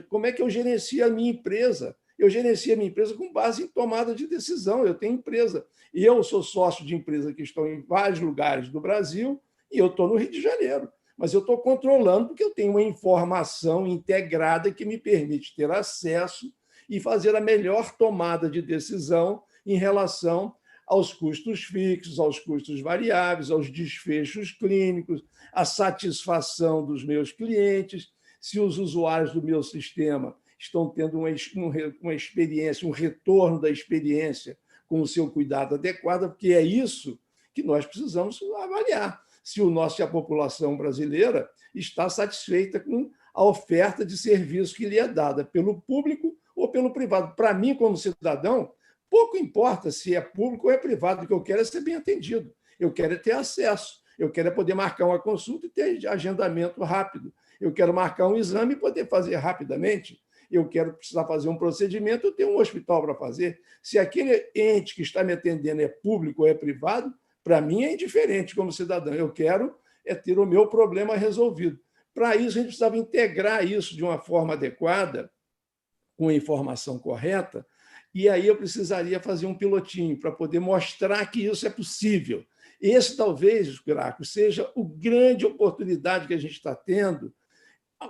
Como é que eu gerencio a minha empresa? Eu gerencio a minha empresa com base em tomada de decisão. Eu tenho empresa. E eu sou sócio de empresas que estão em vários lugares do Brasil e eu estou no Rio de Janeiro. Mas eu estou controlando porque eu tenho uma informação integrada que me permite ter acesso e fazer a melhor tomada de decisão em relação aos custos fixos, aos custos variáveis, aos desfechos clínicos, à satisfação dos meus clientes, se os usuários do meu sistema estão tendo uma experiência, um retorno da experiência com o seu cuidado adequado, porque é isso que nós precisamos avaliar, se a população brasileira está satisfeita com a oferta de serviço que lhe é dada pelo público ou pelo privado. Para mim, como cidadão, pouco importa se é público ou é privado, o que eu quero é ser bem atendido, eu quero é ter acesso, eu quero é poder marcar uma consulta e ter agendamento rápido, eu quero marcar um exame e poder fazer rapidamente, eu quero precisar fazer um procedimento, eu tenho um hospital para fazer. Se aquele ente que está me atendendo é público ou é privado, para mim é indiferente como cidadão, eu quero é ter o meu problema resolvido. Para isso, a gente precisava integrar isso de uma forma adequada, com a informação correta, e aí eu precisaria fazer um pilotinho para poder mostrar que isso é possível. Esse, talvez, Graco, seja a grande oportunidade que a gente está tendo.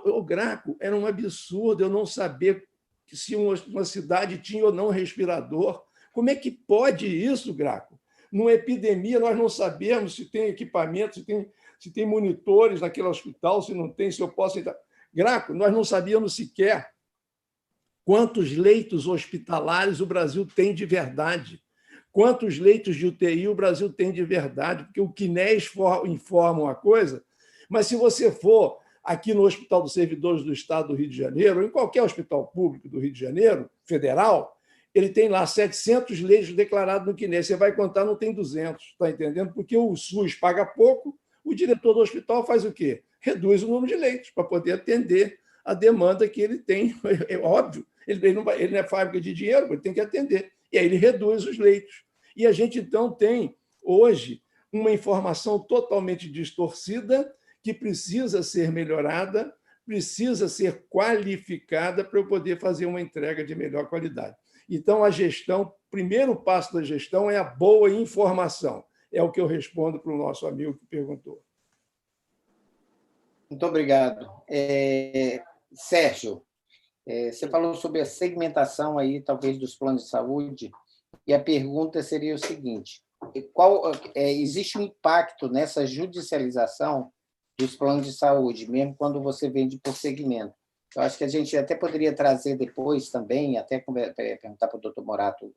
O Graco, era um absurdo eu não saber se uma cidade tinha ou não respirador. Como é que pode isso, Graco? Numa epidemia, nós não sabemos se tem equipamento, se tem monitores naquele hospital, se não tem, se eu posso entrar. Graco, nós não sabíamos sequer quantos leitos hospitalares o Brasil tem de verdade, quantos leitos de UTI o Brasil tem de verdade, porque o CNES informa uma coisa, mas se você for aqui no Hospital dos Servidores do Estado do Rio de Janeiro, ou em qualquer hospital público do Rio de Janeiro, federal, ele tem lá 700 leitos declarados no CNES. Você vai contar, não tem 200, está entendendo? Porque o SUS paga pouco, o diretor do hospital faz o quê? Reduz o número de leitos para poder atender a demanda que ele tem. É óbvio, ele não é fábrica de dinheiro, ele tem que atender. E aí ele reduz os leitos. E a gente, então, tem, hoje, uma informação totalmente distorcida que precisa ser melhorada, precisa ser qualificada para eu poder fazer uma entrega de melhor qualidade. Então, a gestão, o primeiro passo da gestão é a boa informação. É o que eu respondo para o nosso amigo que perguntou.
Muito obrigado. Sérgio, você falou sobre a segmentação aí, talvez, dos planos de saúde, e a pergunta seria o seguinte: existe um impacto nessa judicialização dos planos de saúde, mesmo quando você vende por segmento? Eu acho que a gente até poderia trazer depois também, até perguntar para o doutor Morato,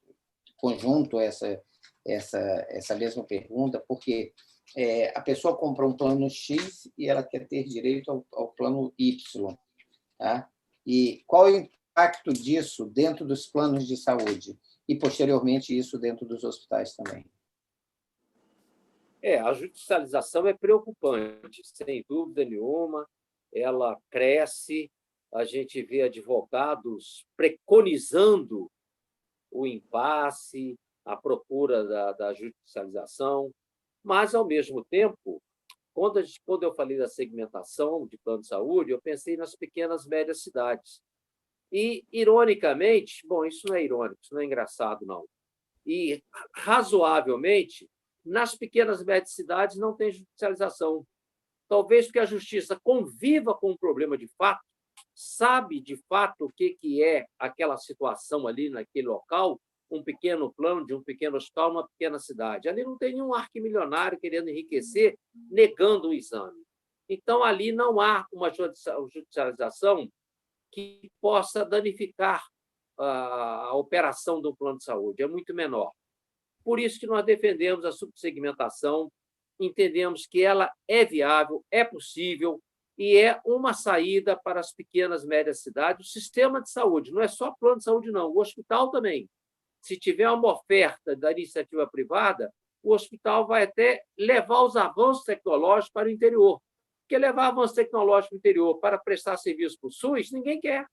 conjunto, essa mesma pergunta, porque a pessoa comprou um plano X e ela quer ter direito ao plano Y. Tá? E qual é o impacto disso dentro dos planos de saúde? E, posteriormente, isso dentro dos hospitais também.
A judicialização é preocupante, sem dúvida nenhuma, ela cresce, a gente vê advogados preconizando o impasse, a procura da judicialização, mas, ao mesmo tempo, quando eu falei da segmentação de plano de saúde, eu pensei nas pequenas e médias cidades. E, ironicamente, bom, isso não é irônico, isso não é engraçado, não. E, razoavelmente, nas pequenas e médias cidades não tem judicialização. Talvez porque a justiça conviva com o problema de fato, sabe de fato o que é aquela situação ali naquele local, um pequeno plano de um pequeno hospital, uma pequena cidade. Ali não tem nenhum arquimilionário querendo enriquecer, negando o exame. Então, ali não há uma judicialização que possa danificar a operação do plano de saúde, é muito menor. Por isso que nós defendemos a subsegmentação, entendemos que ela é viável, é possível e é uma saída para as pequenas e médias cidades. O sistema de saúde não é só plano de saúde, não, o hospital também. Se tiver uma oferta da iniciativa privada, o hospital vai até levar os avanços tecnológicos para o interior. Porque levar avanços tecnológicos para o interior para prestar serviço para o SUS, ninguém quer.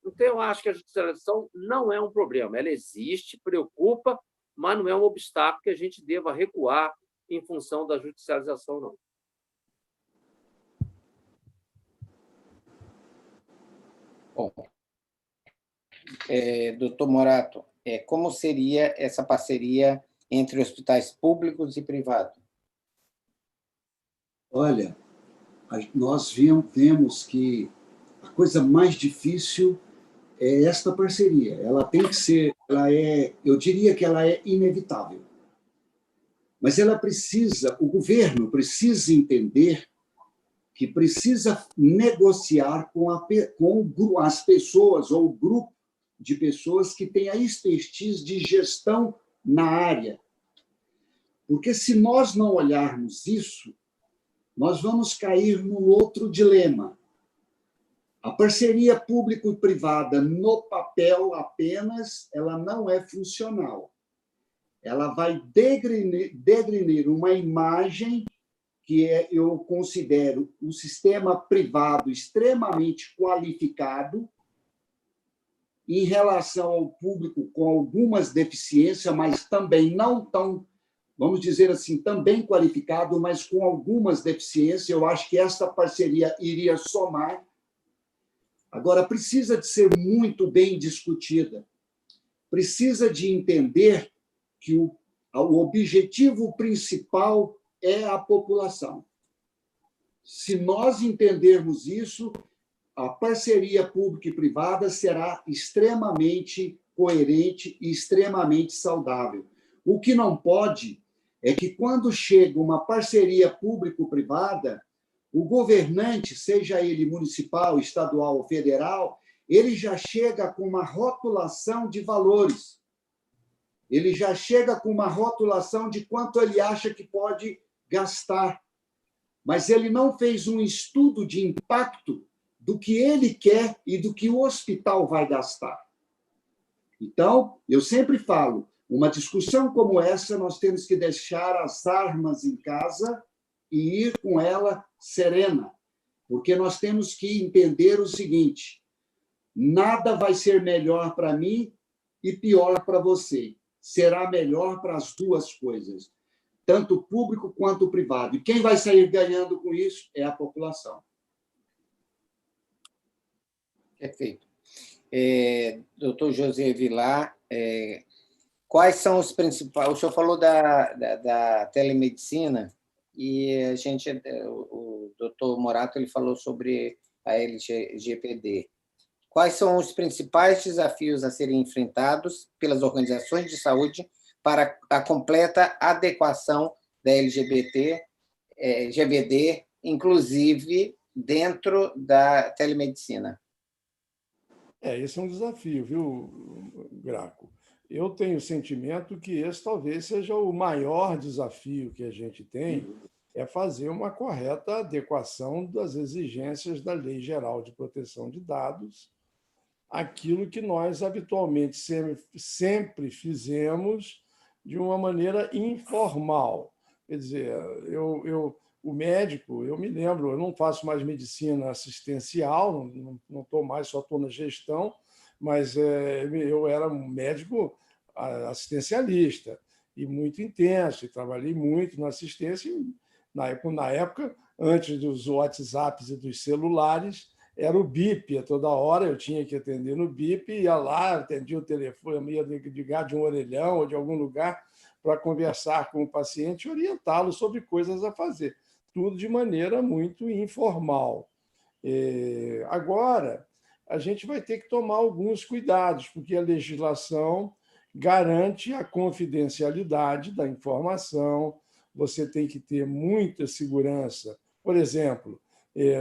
Então, eu acho que a judicialização não é um problema. Ela existe, preocupa, mas não é um obstáculo que a gente deva recuar em função da judicialização, não.
Bom, doutor Morato, como seria essa parceria entre hospitais públicos e privados?
Olha, nós vemos que a coisa mais difícil é esta parceria. Ela tem que ser, eu diria que ela é inevitável. Mas ela precisa, o governo precisa entender que precisa negociar com as pessoas ou o grupo de pessoas que têm a expertise de gestão na área. Porque se nós não olharmos isso, nós vamos cair num outro dilema. A parceria público-privada, no papel apenas, ela não é funcional. Ela vai degrinir uma imagem que eu considero um sistema privado extremamente qualificado em relação ao público com algumas deficiências, mas também não tão, vamos dizer assim, também qualificado, mas com algumas deficiências. Eu acho que essa parceria iria somar. Agora, precisa de ser muito bem discutida. Precisa de entender que o objetivo principal é a população. Se nós entendermos isso, a parceria pública e privada será extremamente coerente e extremamente saudável. O que não pode é que, quando chega uma parceria público-privada, o governante, seja ele municipal, estadual ou federal, ele já chega com uma rotulação de valores. Ele já chega com uma rotulação de quanto ele acha que pode gastar. Mas ele não fez um estudo de impacto do que ele quer e do que o hospital vai gastar. Então, eu sempre falo, uma discussão como essa, nós temos que deixar as armas em casa e ir com ela serena, porque nós temos que entender o seguinte: nada vai ser melhor para mim e pior para você. Será melhor para as duas coisas, tanto o público quanto o privado. E quem vai sair ganhando com isso é a população.
Perfeito. Doutor José Vilar, quais são os principais... O senhor falou da telemedicina e o doutor Morato ele falou sobre a LGPD. Quais são os principais desafios a serem enfrentados pelas organizações de saúde para a completa adequação da GBD, inclusive dentro da telemedicina?
Esse é um desafio, viu, Graco? Eu tenho o sentimento que esse talvez seja o maior desafio que a gente tem, é fazer uma correta adequação das exigências da Lei Geral de Proteção de Dados, aquilo que nós habitualmente sempre fizemos de uma maneira informal. Quer dizer, o médico, eu me lembro, eu não faço mais medicina assistencial, só estou na gestão, mas eu era um médico assistencialista e muito intenso, e trabalhei muito na assistência. Na época, antes dos WhatsApps e dos celulares, era o bip, a toda hora eu tinha que atender no bip, ia lá, atendia o telefone, ia ligar de um orelhão ou de algum lugar para conversar com o paciente e orientá-lo sobre coisas a fazer. Tudo de maneira muito informal. Agora, a gente vai ter que tomar alguns cuidados, porque a legislação garante a confidencialidade da informação, você tem que ter muita segurança. Por exemplo,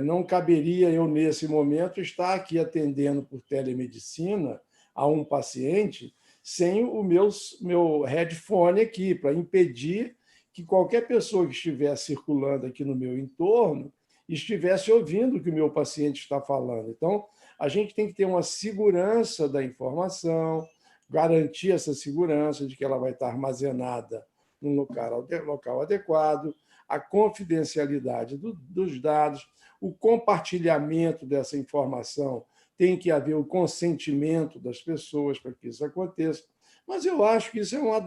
não caberia eu, nesse momento, estar aqui atendendo por telemedicina a um paciente sem o meu headphone aqui, para impedir que qualquer pessoa que estiver circulando aqui no meu entorno estivesse ouvindo o que o meu paciente está falando. Então, a gente tem que ter uma segurança da informação, garantir essa segurança de que ela vai estar armazenada num local adequado, a confidencialidade dos dados, o compartilhamento dessa informação, tem que haver o consentimento das pessoas para que isso aconteça. Mas eu acho que isso é uma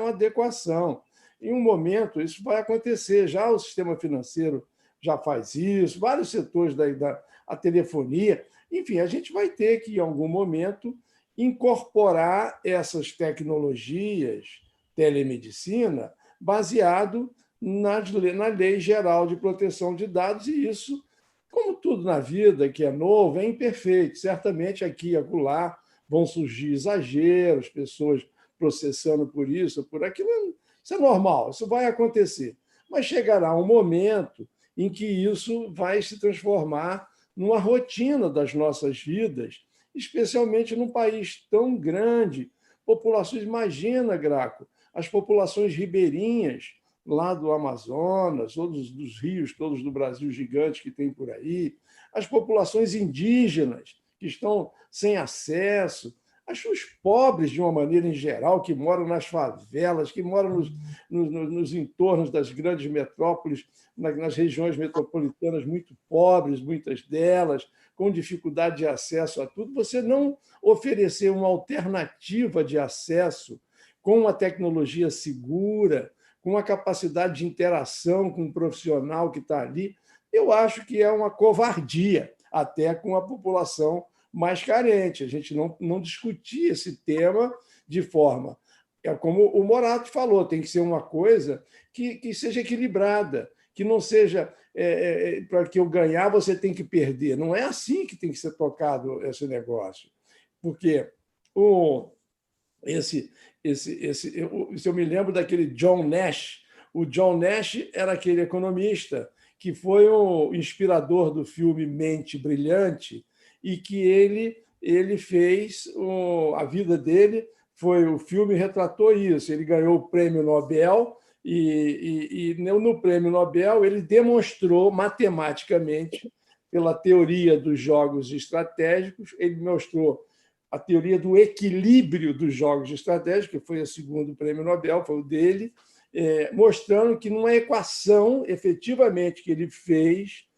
adequação. Em um momento, isso vai acontecer. Já o sistema financeiro já faz isso, vários setores da telefonia. Enfim, a gente vai ter que, em algum momento, incorporar essas tecnologias, telemedicina, baseado na Lei Geral de Proteção de Dados, e isso, como tudo na vida que é novo, é imperfeito. Certamente aqui e acolá vão surgir exageros, pessoas processando por isso, por aquilo. Isso é normal, isso vai acontecer. Mas chegará um momento em que isso vai se transformar numa rotina das nossas vidas, especialmente num país tão grande. Populações, imagina, Graco, as populações ribeirinhas lá do Amazonas, ou dos rios todos do Brasil gigantes que tem por aí, as populações indígenas que estão sem acesso, os pobres, de uma maneira em geral, que moram nas favelas, que moram nos entornos das grandes metrópoles, nas regiões metropolitanas muito pobres, muitas delas, com dificuldade de acesso a tudo, você não oferecer uma alternativa de acesso com uma tecnologia segura, com uma capacidade de interação com o profissional que está ali, eu acho que é uma covardia, até com a população mais carente. A gente não discutir esse tema de forma... como o Morato falou, tem que ser uma coisa que seja equilibrada, que não seja para que eu ganhar, você tem que perder. Não é assim que tem que ser tocado esse negócio. Porque eu me lembro daquele John Nash. O John Nash era aquele economista que foi o inspirador do filme Mente Brilhante, e que ele fez a vida dele, o filme retratou isso. Ele ganhou o prêmio Nobel e no prêmio Nobel ele demonstrou matematicamente, pela teoria dos jogos estratégicos, ele mostrou a teoria do equilíbrio dos jogos estratégicos, que foi o segundo prêmio Nobel, foi o dele, mostrando que numa equação, efetivamente, que ele fez,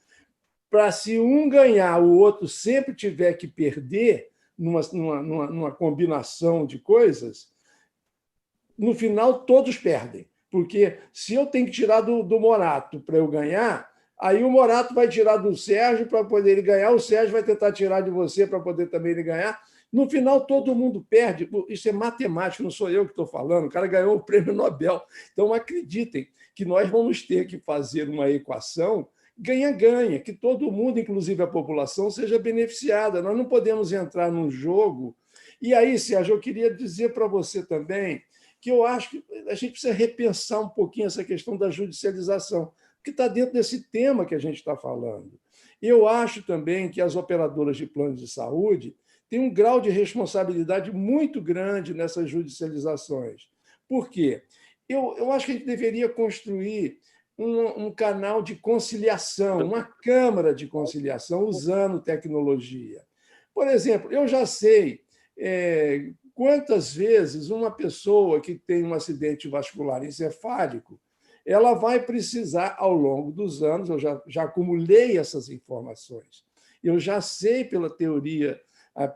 para se um ganhar, o outro sempre tiver que perder, numa combinação de coisas, no final todos perdem. Porque se eu tenho que tirar do Morato para eu ganhar, aí o Morato vai tirar do Sérgio para poder ele ganhar, o Sérgio vai tentar tirar de você para poder também ele ganhar. No final, todo mundo perde. Isso é matemático, não sou eu que estou falando. O cara ganhou o prêmio Nobel. Então, acreditem que nós vamos ter que fazer uma equação ganha-ganha, que todo mundo, inclusive a população, seja beneficiada. Nós não podemos entrar num jogo. E aí, Sérgio, eu queria dizer para você também que eu acho que a gente precisa repensar um pouquinho essa questão da judicialização, que está dentro desse tema que a gente está falando. Eu acho também que as operadoras de planos de saúde têm um grau de responsabilidade muito grande nessas judicializações. Por quê? Eu acho que a gente deveria construir um canal de conciliação, uma câmara de conciliação usando tecnologia. Por exemplo, eu já sei quantas vezes uma pessoa que tem um acidente vascular encefálico, ela vai precisar, ao longo dos anos, eu já acumulei essas informações, eu já sei pela teoria,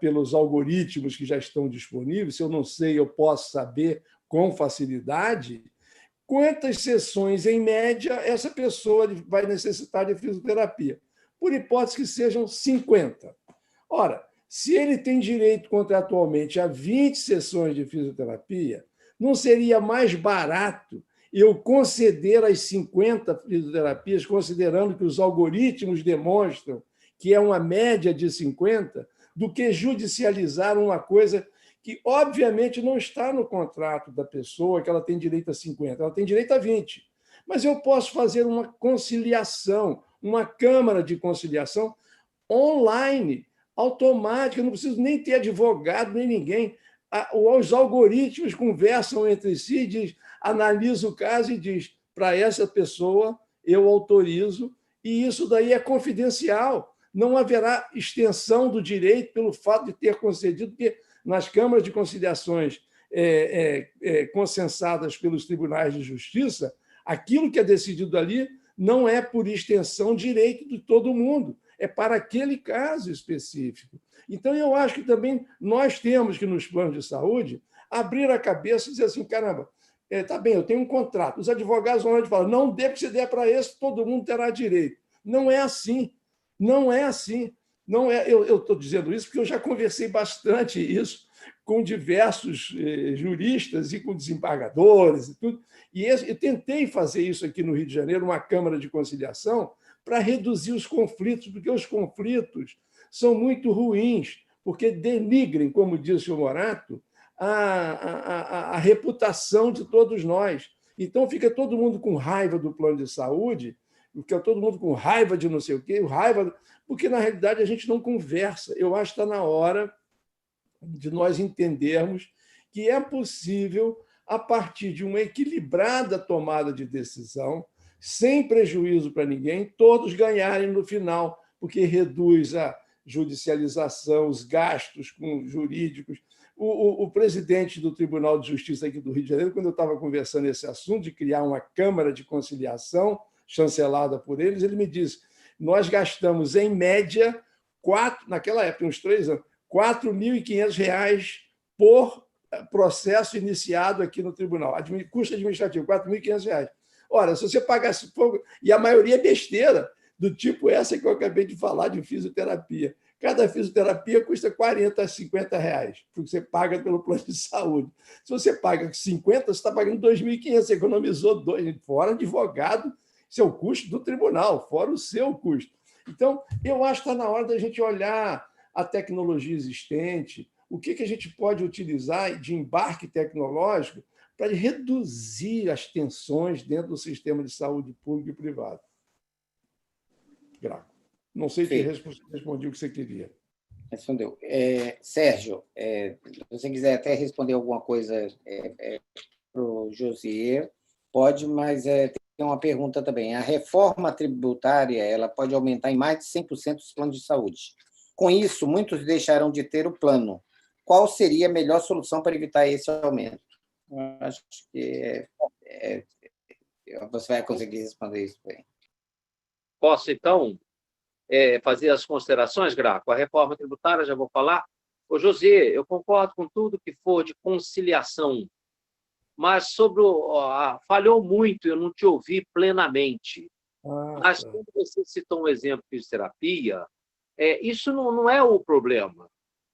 pelos algoritmos que já estão disponíveis, se eu não sei, eu posso saber com facilidade quantas sessões, em média, essa pessoa vai necessitar de fisioterapia. por hipótese que sejam 50. Ora, se ele tem direito contratualmente a 20 sessões de fisioterapia, não seria mais barato eu conceder as 50 fisioterapias, considerando que os algoritmos demonstram que é uma média de 50, do que judicializar uma coisa que, obviamente, não está no contrato da pessoa, que ela tem direito a 50, ela tem direito a 20. Mas eu posso fazer uma conciliação, uma câmara de conciliação online, automática, eu não preciso nem ter advogado, nem ninguém. Os algoritmos conversam entre si, diz, analisa o caso e diz, para essa pessoa eu autorizo, e isso daí é confidencial. Não haverá extensão do direito pelo fato de ter concedido, porque nas câmaras de conciliações consensadas pelos tribunais de justiça, aquilo que é decidido ali não é por extensão direito de todo mundo, é para aquele caso específico. Então, eu acho que também nós temos que, nos planos de saúde, abrir a cabeça e dizer assim, caramba, tá bem, eu tenho um contrato. Os advogados vão lá e falam, não dê, porque se der para esse, todo mundo terá direito. Não é assim. Não é assim. Não é, eu estou dizendo isso porque eu já conversei bastante isso com diversos juristas e com desembargadores e tudo. E eu tentei fazer isso aqui no Rio de Janeiro, uma Câmara de Conciliação, para reduzir os conflitos, porque os conflitos são muito ruins, porque denigrem, como disse o senhor Morato, a reputação de todos nós. Então, fica todo mundo com raiva do plano de saúde, fica todo mundo com raiva de não sei o quê, porque, na realidade, a gente não conversa. Eu acho que está na hora de nós entendermos que é possível, a partir de uma equilibrada tomada de decisão, sem prejuízo para ninguém, todos ganharem no final, porque reduz a judicialização, os gastos com jurídicos. O presidente do Tribunal de Justiça aqui do Rio de Janeiro, quando eu estava conversando esse assunto de criar uma Câmara de Conciliação, chancelada por eles, ele me disse, nós gastamos, em média, naquela época, uns 3 anos, R$ 4.500 por processo iniciado aqui no tribunal. Custo administrativo, R$ 4.500. Ora, se você pagasse pouco, e a maioria é besteira, do tipo essa que eu acabei de falar de fisioterapia. Cada fisioterapia custa 40 a 50 reais, porque você paga pelo plano de saúde. Se você paga 50, você está pagando 2.500, você economizou 2, fora advogado, isso é o custo do tribunal, fora o seu custo. Então, eu acho que está na hora da gente olhar a tecnologia existente, o que a gente pode utilizar de embarque tecnológico para reduzir as tensões dentro do sistema de saúde público e privado. Graco. Não sei se respondi o que você queria.
Respondeu. Sérgio, se você quiser até responder alguma coisa para o Josier, pode, mas tem uma pergunta também. A reforma tributária ela pode aumentar em mais de 100% os planos de saúde. Com isso, muitos deixarão de ter o plano. Qual seria a melhor solução para evitar esse aumento? Eu acho que você vai conseguir responder isso bem.
Posso, então, fazer as considerações, Graco? A reforma tributária, já vou falar. Ô, José, eu concordo com tudo que for de conciliação, mas sobre falhou muito, eu não te ouvi plenamente. Mas, quando você citou um exemplo de fisioterapia, isso não é o problema.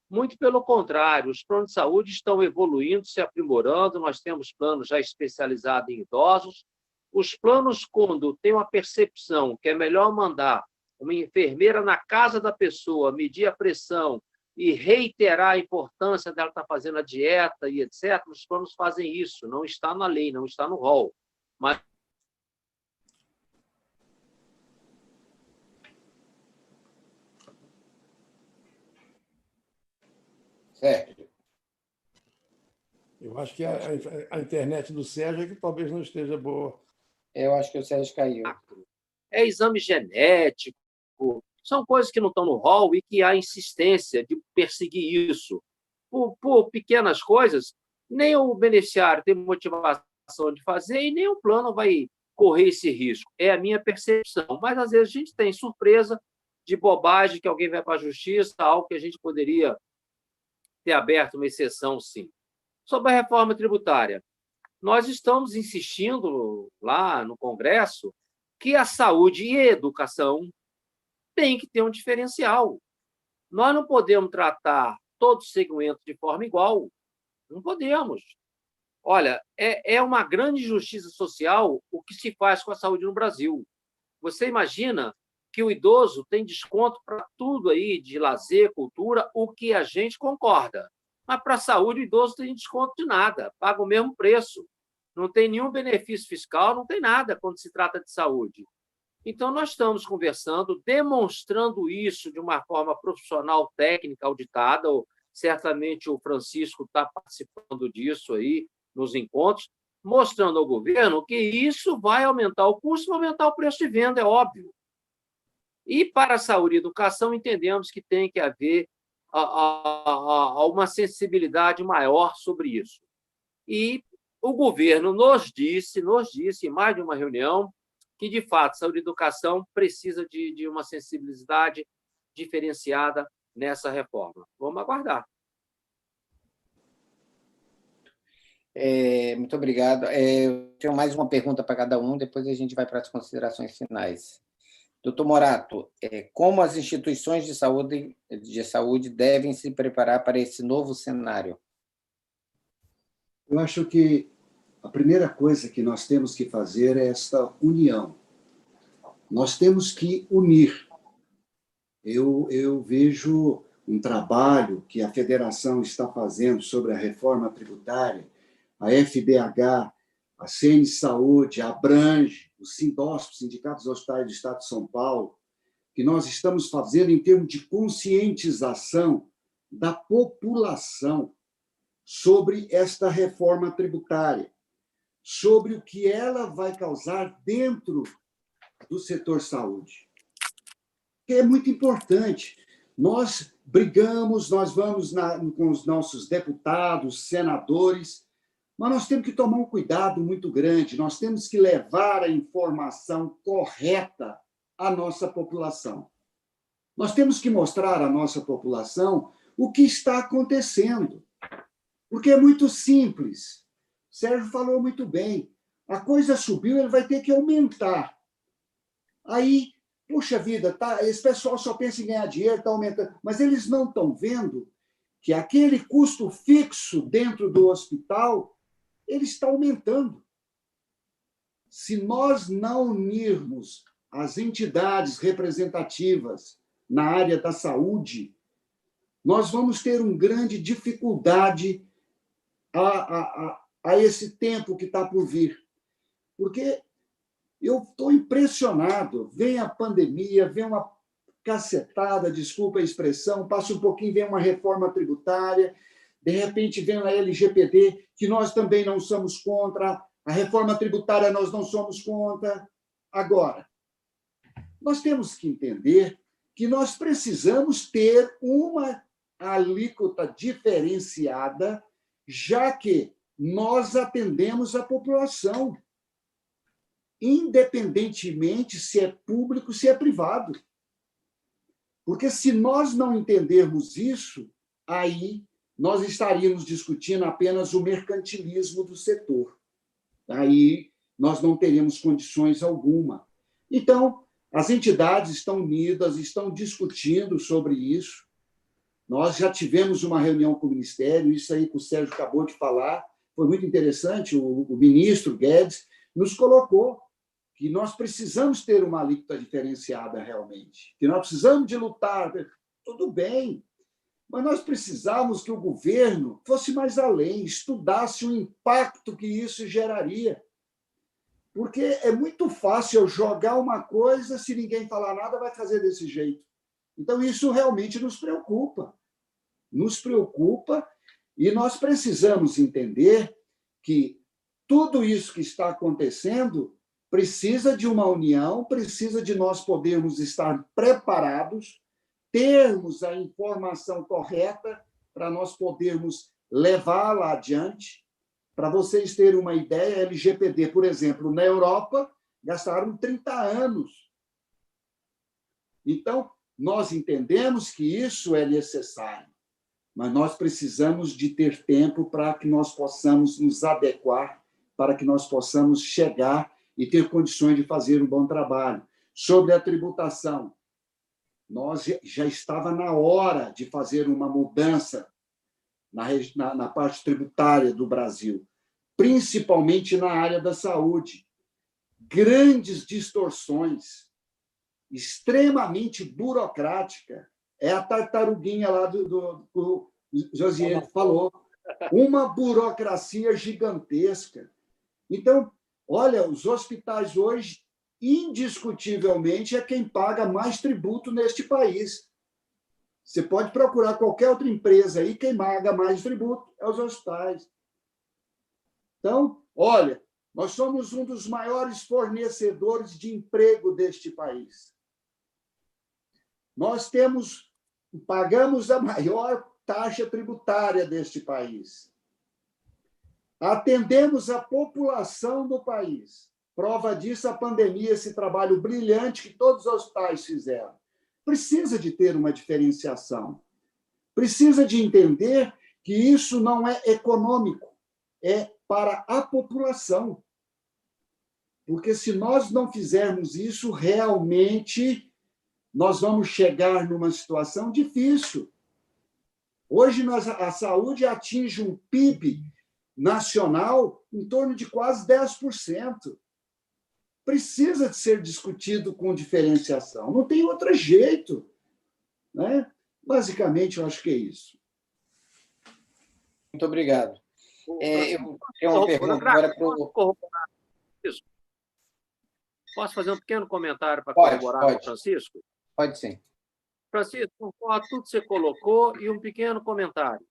Muito pelo contrário, os planos de saúde estão evoluindo, se aprimorando, nós temos planos já especializados em idosos. Os planos, quando tem uma percepção que é melhor mandar uma enfermeira na casa da pessoa, medir a pressão e reiterar a importância dela estar fazendo a dieta e etc., os planos fazem isso, não está na lei, não está no rol. Mas
certo. Eu acho que a internet do Sérgio é que talvez não esteja boa.
Eu acho que o Sérgio caiu.
Exame genético, são coisas que não estão no rol e que há insistência de perseguir isso. Por pequenas coisas, nem o beneficiário tem motivação de fazer e nem o plano vai correr esse risco. É a minha percepção. Mas, às vezes, a gente tem surpresa de bobagem que alguém vai para a justiça, algo que a gente poderia ter aberto uma exceção, sim. Sobre a reforma tributária, nós estamos insistindo lá no Congresso que a saúde e a educação tem que ter um diferencial. Nós não podemos tratar todos os segmentos de forma igual. Não podemos. Olha, é uma grande injustiça social o que se faz com a saúde no Brasil. Você imagina que o idoso tem desconto para tudo aí, de lazer, cultura, o que a gente concorda. Mas para a saúde, o idoso não tem desconto de nada, paga o mesmo preço. Não tem nenhum benefício fiscal, não tem nada quando se trata de saúde. Então, nós estamos conversando, demonstrando isso de uma forma profissional, técnica, auditada. Certamente o Francisco está participando disso aí nos encontros, mostrando ao governo que isso vai aumentar o custo, vai aumentar o preço de venda, é óbvio. E para a saúde e educação, entendemos que tem que haver uma sensibilidade maior sobre isso. E o governo nos disse em mais de uma reunião, que, de fato, saúde e educação precisa de uma sensibilidade diferenciada nessa reforma. Vamos aguardar.
Muito obrigado. Eu tenho mais uma pergunta para cada um, depois a gente vai para as considerações finais. Doutor Morato, como as instituições de saúde devem se preparar para esse novo cenário?
Eu acho que a primeira coisa que nós temos que fazer é esta união. Nós temos que unir. Eu vejo um trabalho que a federação está fazendo sobre a reforma tributária, a FBH, a CN Saúde, a Abrange, o Sindosp, Sindicato dos Hospitais do Estado de São Paulo, que nós estamos fazendo em termos de conscientização da população sobre esta reforma tributária, sobre o que ela vai causar dentro do setor saúde. Que é muito importante. Nós brigamos, nós vamos com os nossos deputados, senadores, mas nós temos que tomar um cuidado muito grande, nós temos que levar a informação correta à nossa população. Nós temos que mostrar à nossa população o que está acontecendo, porque é muito simples. O Sérgio falou muito bem, a coisa subiu, ele vai ter que aumentar. Aí, puxa vida, tá, esse pessoal só pensa em ganhar dinheiro, está aumentando, mas eles não estão vendo que aquele custo fixo dentro do hospital ele está aumentando. Se nós não unirmos as entidades representativas na área da saúde, nós vamos ter uma grande dificuldade a esse tempo que está por vir. Porque eu estou impressionado. Vem a pandemia, vem uma cacetada, desculpa a expressão, passa um pouquinho, vem uma reforma tributária, de repente vem a LGPD, que nós também não somos contra, a reforma tributária nós não somos contra. Agora, nós temos que entender que nós precisamos ter uma alíquota diferenciada, já que nós atendemos a população, independentemente se é público, se é privado. Porque se nós não entendermos isso, aí nós estaríamos discutindo apenas o mercantilismo do setor. Aí nós não teríamos condições alguma. Então, as entidades estão unidas, estão discutindo sobre isso. Nós já tivemos uma reunião com o Ministério, isso aí que o Sérgio acabou de falar, foi muito interessante, o ministro Guedes nos colocou que nós precisamos ter uma alíquota diferenciada realmente, que nós precisamos de lutar. Tudo bem, mas nós precisávamos que o governo fosse mais além, estudasse o impacto que isso geraria. Porque é muito fácil eu jogar uma coisa, se ninguém falar nada, vai fazer desse jeito. Então, isso realmente nos preocupa. Nos preocupa e nós precisamos entender que tudo isso que está acontecendo precisa de uma união, precisa de nós podermos estar preparados, termos a informação correta para nós podermos levá-la adiante. Para vocês terem uma ideia, a LGPD, por exemplo, na Europa, gastaram 30 anos. Então, nós entendemos que isso é necessário, mas nós precisamos de ter tempo para que nós possamos nos adequar, para que nós possamos chegar e ter condições de fazer um bom trabalho. Sobre a tributação, nós já estava na hora de fazer uma mudança na parte tributária do Brasil, principalmente na área da saúde. Grandes distorções, extremamente burocrática. É a tartaruguinha lá do Josiel falou. Uma burocracia gigantesca. Então, olha, os hospitais hoje, indiscutivelmente, é quem paga mais tributo neste país. Você pode procurar qualquer outra empresa aí, quem paga mais tributo é os hospitais. Então, olha, nós somos um dos maiores fornecedores de emprego deste país. Nós pagamos a maior taxa tributária deste país. Atendemos a população do país. Prova disso a pandemia, esse trabalho brilhante que todos os hospitais fizeram. Precisa de ter uma diferenciação. Precisa de entender que isso não é econômico, é para a população. Porque se nós não fizermos isso, realmente nós vamos chegar numa situação difícil. Hoje a saúde atinge um PIB nacional em torno de quase 10%. Precisa de ser discutido com diferenciação. Não tem outro jeito. Né? Basicamente, eu acho que é isso.
Muito obrigado. Eu tenho uma pergunta agora para o...
Posso fazer um pequeno comentário para corroborar com o Francisco?
Pode sim.
Francisco, concordo tudo que você colocou e um pequeno comentário.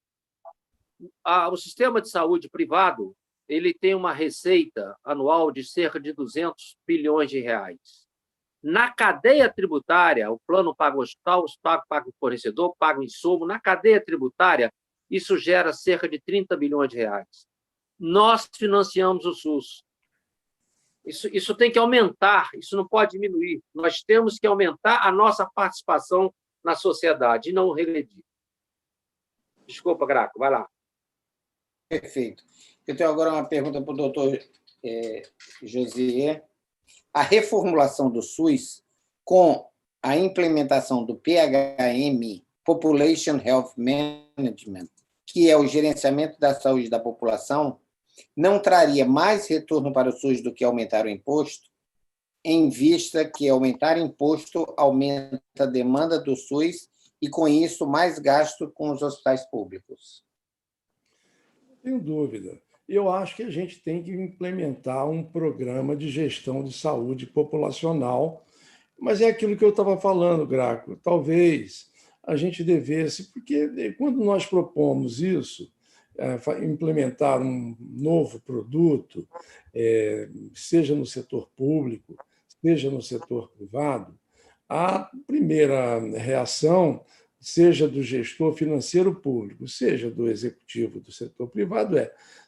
O sistema de saúde privado ele tem uma receita anual de cerca de 200 bilhões de reais. Na cadeia tributária, o plano paga o hospital, o hospital paga o fornecedor, paga o insumo. Na cadeia tributária, isso gera cerca de 30 bilhões de reais. Nós financiamos o SUS. Isso tem que aumentar, isso não pode diminuir. Nós temos que aumentar a nossa participação na sociedade e não regredir. Desculpa, Graco, vai lá.
Perfeito. Eu tenho agora uma pergunta para o doutor Josier. A reformulação do SUS com a implementação do PHM, Population Health Management, que é o gerenciamento da saúde da população, não traria mais retorno para o SUS do que aumentar o imposto, em vista que aumentar imposto aumenta a demanda do SUS e, com isso, mais gasto com os hospitais públicos?
Não tenho dúvida. Eu acho que a gente tem que implementar um programa de gestão de saúde populacional, mas é aquilo que eu estava falando, Graco. Talvez a gente devesse, porque quando nós propomos isso, implementar um novo produto, seja no setor público, seja no setor privado, a primeira reação, seja do gestor financeiro público, seja do executivo do setor privado,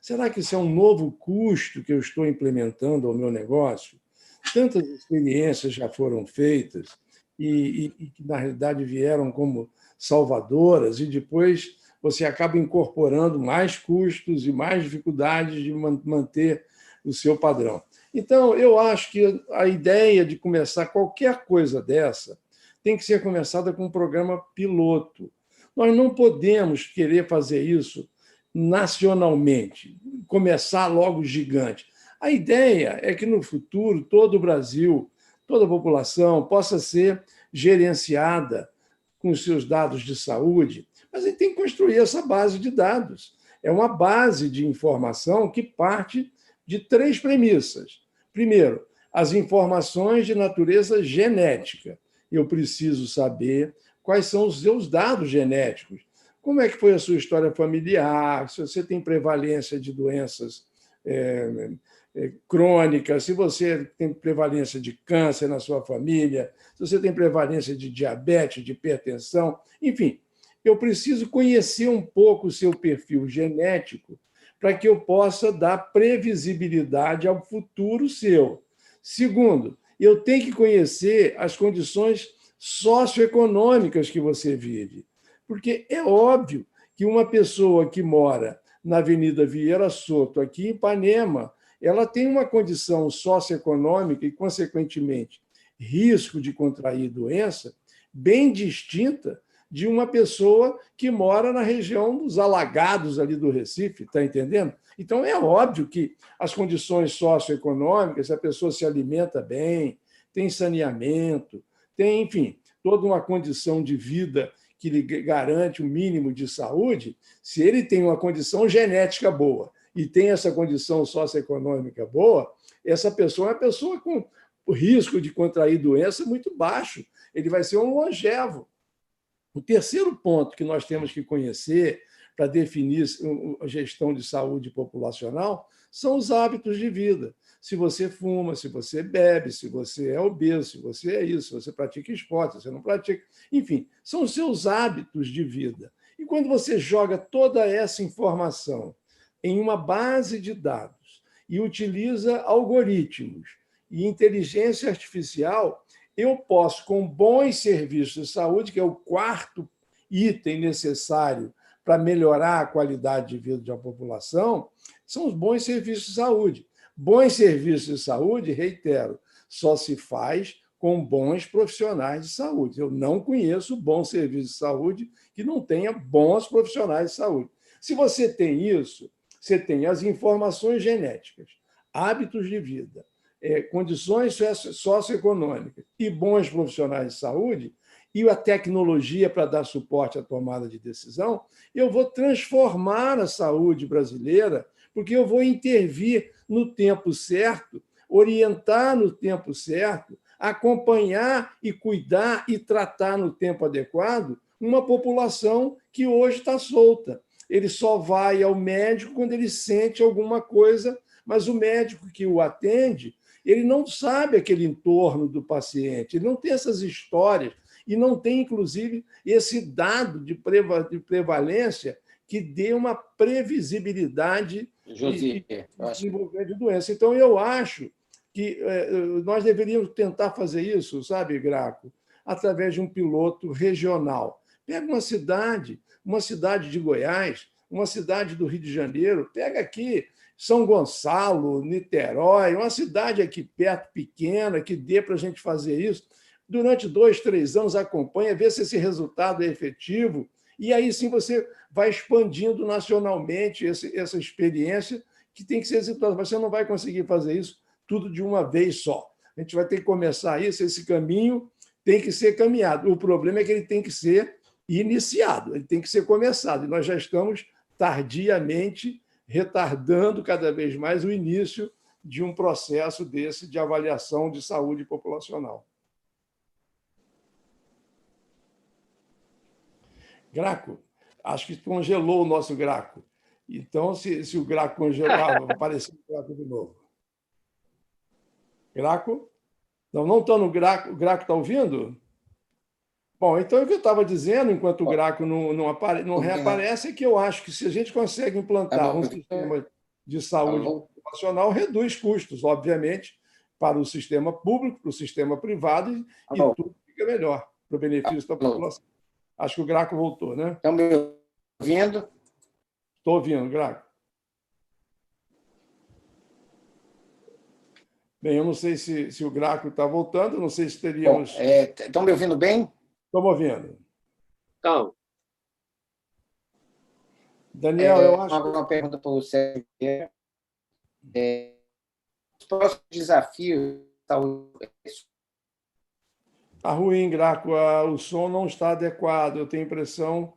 será que isso é um novo custo que eu estou implementando ao meu negócio? Tantas experiências já foram feitas e que, na realidade, vieram como salvadoras, e depois você acaba incorporando mais custos e mais dificuldades de manter o seu padrão. Então, eu acho que a ideia de começar qualquer coisa dessa tem que ser começada com um programa piloto. Nós não podemos querer fazer isso nacionalmente, começar logo gigante. A ideia é que, no futuro, todo o Brasil, toda a população possa ser gerenciada com os seus dados de saúde, mas a gente tem que construir essa base de dados. É uma base de informação que parte de 3 premissas. Primeiro, as informações de natureza genética. Eu preciso saber quais são os seus dados genéticos. Como é que foi a sua história familiar, se você tem prevalência de doenças crônicas, se você tem prevalência de câncer na sua família, se você tem prevalência de diabetes, de hipertensão, enfim, eu preciso conhecer um pouco o seu perfil genético para que eu possa dar previsibilidade ao futuro seu. Segundo, eu tenho que conhecer as condições socioeconômicas que você vive, porque é óbvio que uma pessoa que mora na Avenida Vieira Soto, aqui em Ipanema, ela tem uma condição socioeconômica e, consequentemente, risco de contrair doença bem distinta de uma pessoa que mora na região dos alagados ali do Recife, está entendendo? Então, é óbvio que as condições socioeconômicas, a pessoa se alimenta bem, tem saneamento, tem, enfim, toda uma condição de vida que lhe garante um mínimo de saúde. Se ele tem uma condição genética boa e tem essa condição socioeconômica boa, essa pessoa é uma pessoa com o risco de contrair doença muito baixo. Ele vai ser um longevo. O terceiro ponto que nós temos que conhecer para definir a gestão de saúde populacional são os hábitos de vida. Se você fuma, se você bebe, se você é obeso, se você é isso, se você pratica esporte, se você não pratica. Enfim, são os seus hábitos de vida. E quando você joga toda essa informação em uma base de dados e utiliza algoritmos e inteligência artificial, eu posso, com bons serviços de saúde, que é o quarto item necessário para melhorar a qualidade de vida de uma população, são os bons serviços de saúde. Bons serviços de saúde, reitero, só se faz com bons profissionais de saúde. Eu não conheço bom serviço de saúde que não tenha bons profissionais de saúde. Se você tem isso, você tem as informações genéticas, hábitos de vida, condições socioeconômicas e bons profissionais de saúde, e a tecnologia para dar suporte à tomada de decisão, eu vou transformar a saúde brasileira, porque eu vou intervir no tempo certo, orientar no tempo certo, acompanhar e cuidar e tratar no tempo adequado uma população que hoje está solta. Ele só vai ao médico quando ele sente alguma coisa, mas o médico que o atende, ele não sabe aquele entorno do paciente, ele não tem essas histórias e não tem, inclusive, esse dado de prevalência que dê uma previsibilidade de desenvolvimento de doença. Então, eu acho que nós deveríamos tentar fazer isso, sabe, Graco, através de um piloto regional. Pega uma cidade de Goiás, uma cidade do Rio de Janeiro, pega aqui São Gonçalo, Niterói, uma cidade aqui perto, pequena, que dê para a gente fazer isso. Durante 2, 3 anos, acompanha, vê se esse resultado é efetivo, e aí sim você vai expandindo nacionalmente essa experiência que tem que ser exitosa. Mas você não vai conseguir fazer isso tudo de uma vez só. A gente vai ter que começar isso, esse caminho tem que ser caminhado. O problema é que ele tem que ser iniciado, ele tem que ser começado, e nós já estamos tardiamente retardando cada vez mais o início de um processo desse de avaliação de saúde populacional. Graco, acho que congelou o nosso Graco. Então, se o Graco congelar, vai aparecer o Graco de novo. Graco? Não está no Graco. O Graco está ouvindo? Bom, então o que eu estava dizendo, enquanto o Graco não reaparece, é que eu acho que se a gente consegue implantar um sistema de saúde populacional, reduz custos, obviamente, para o sistema público, para o sistema privado, e tudo fica melhor para o benefício da população. Acho que o Graco voltou, né?
Estão me ouvindo?
Estou ouvindo, Graco. Bem, eu não sei se o Graco está voltando, não sei se teríamos...
Estão me ouvindo bem?
Estamos ouvindo.
Então,
Daniel, eu acho...
Uma pergunta para o Sérgio. Os próximos desafios da saúde...
Está ruim, Graco, o som não está adequado. Eu tenho a impressão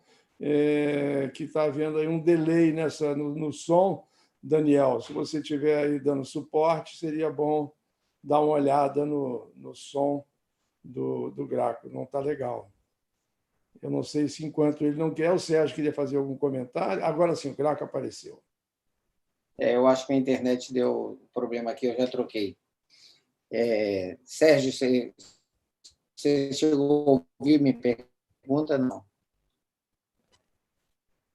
que está havendo aí um delay no som. Daniel, se você estiver aí dando suporte, seria bom dar uma olhada no som do Graco. Não está legal. Eu não sei se, enquanto ele não quer, o Sérgio queria fazer algum comentário. Agora sim, o Graco apareceu.
Eu acho que a internet deu problema aqui, eu já troquei. Sérgio, você chegou a ouvir minha pergunta? Não.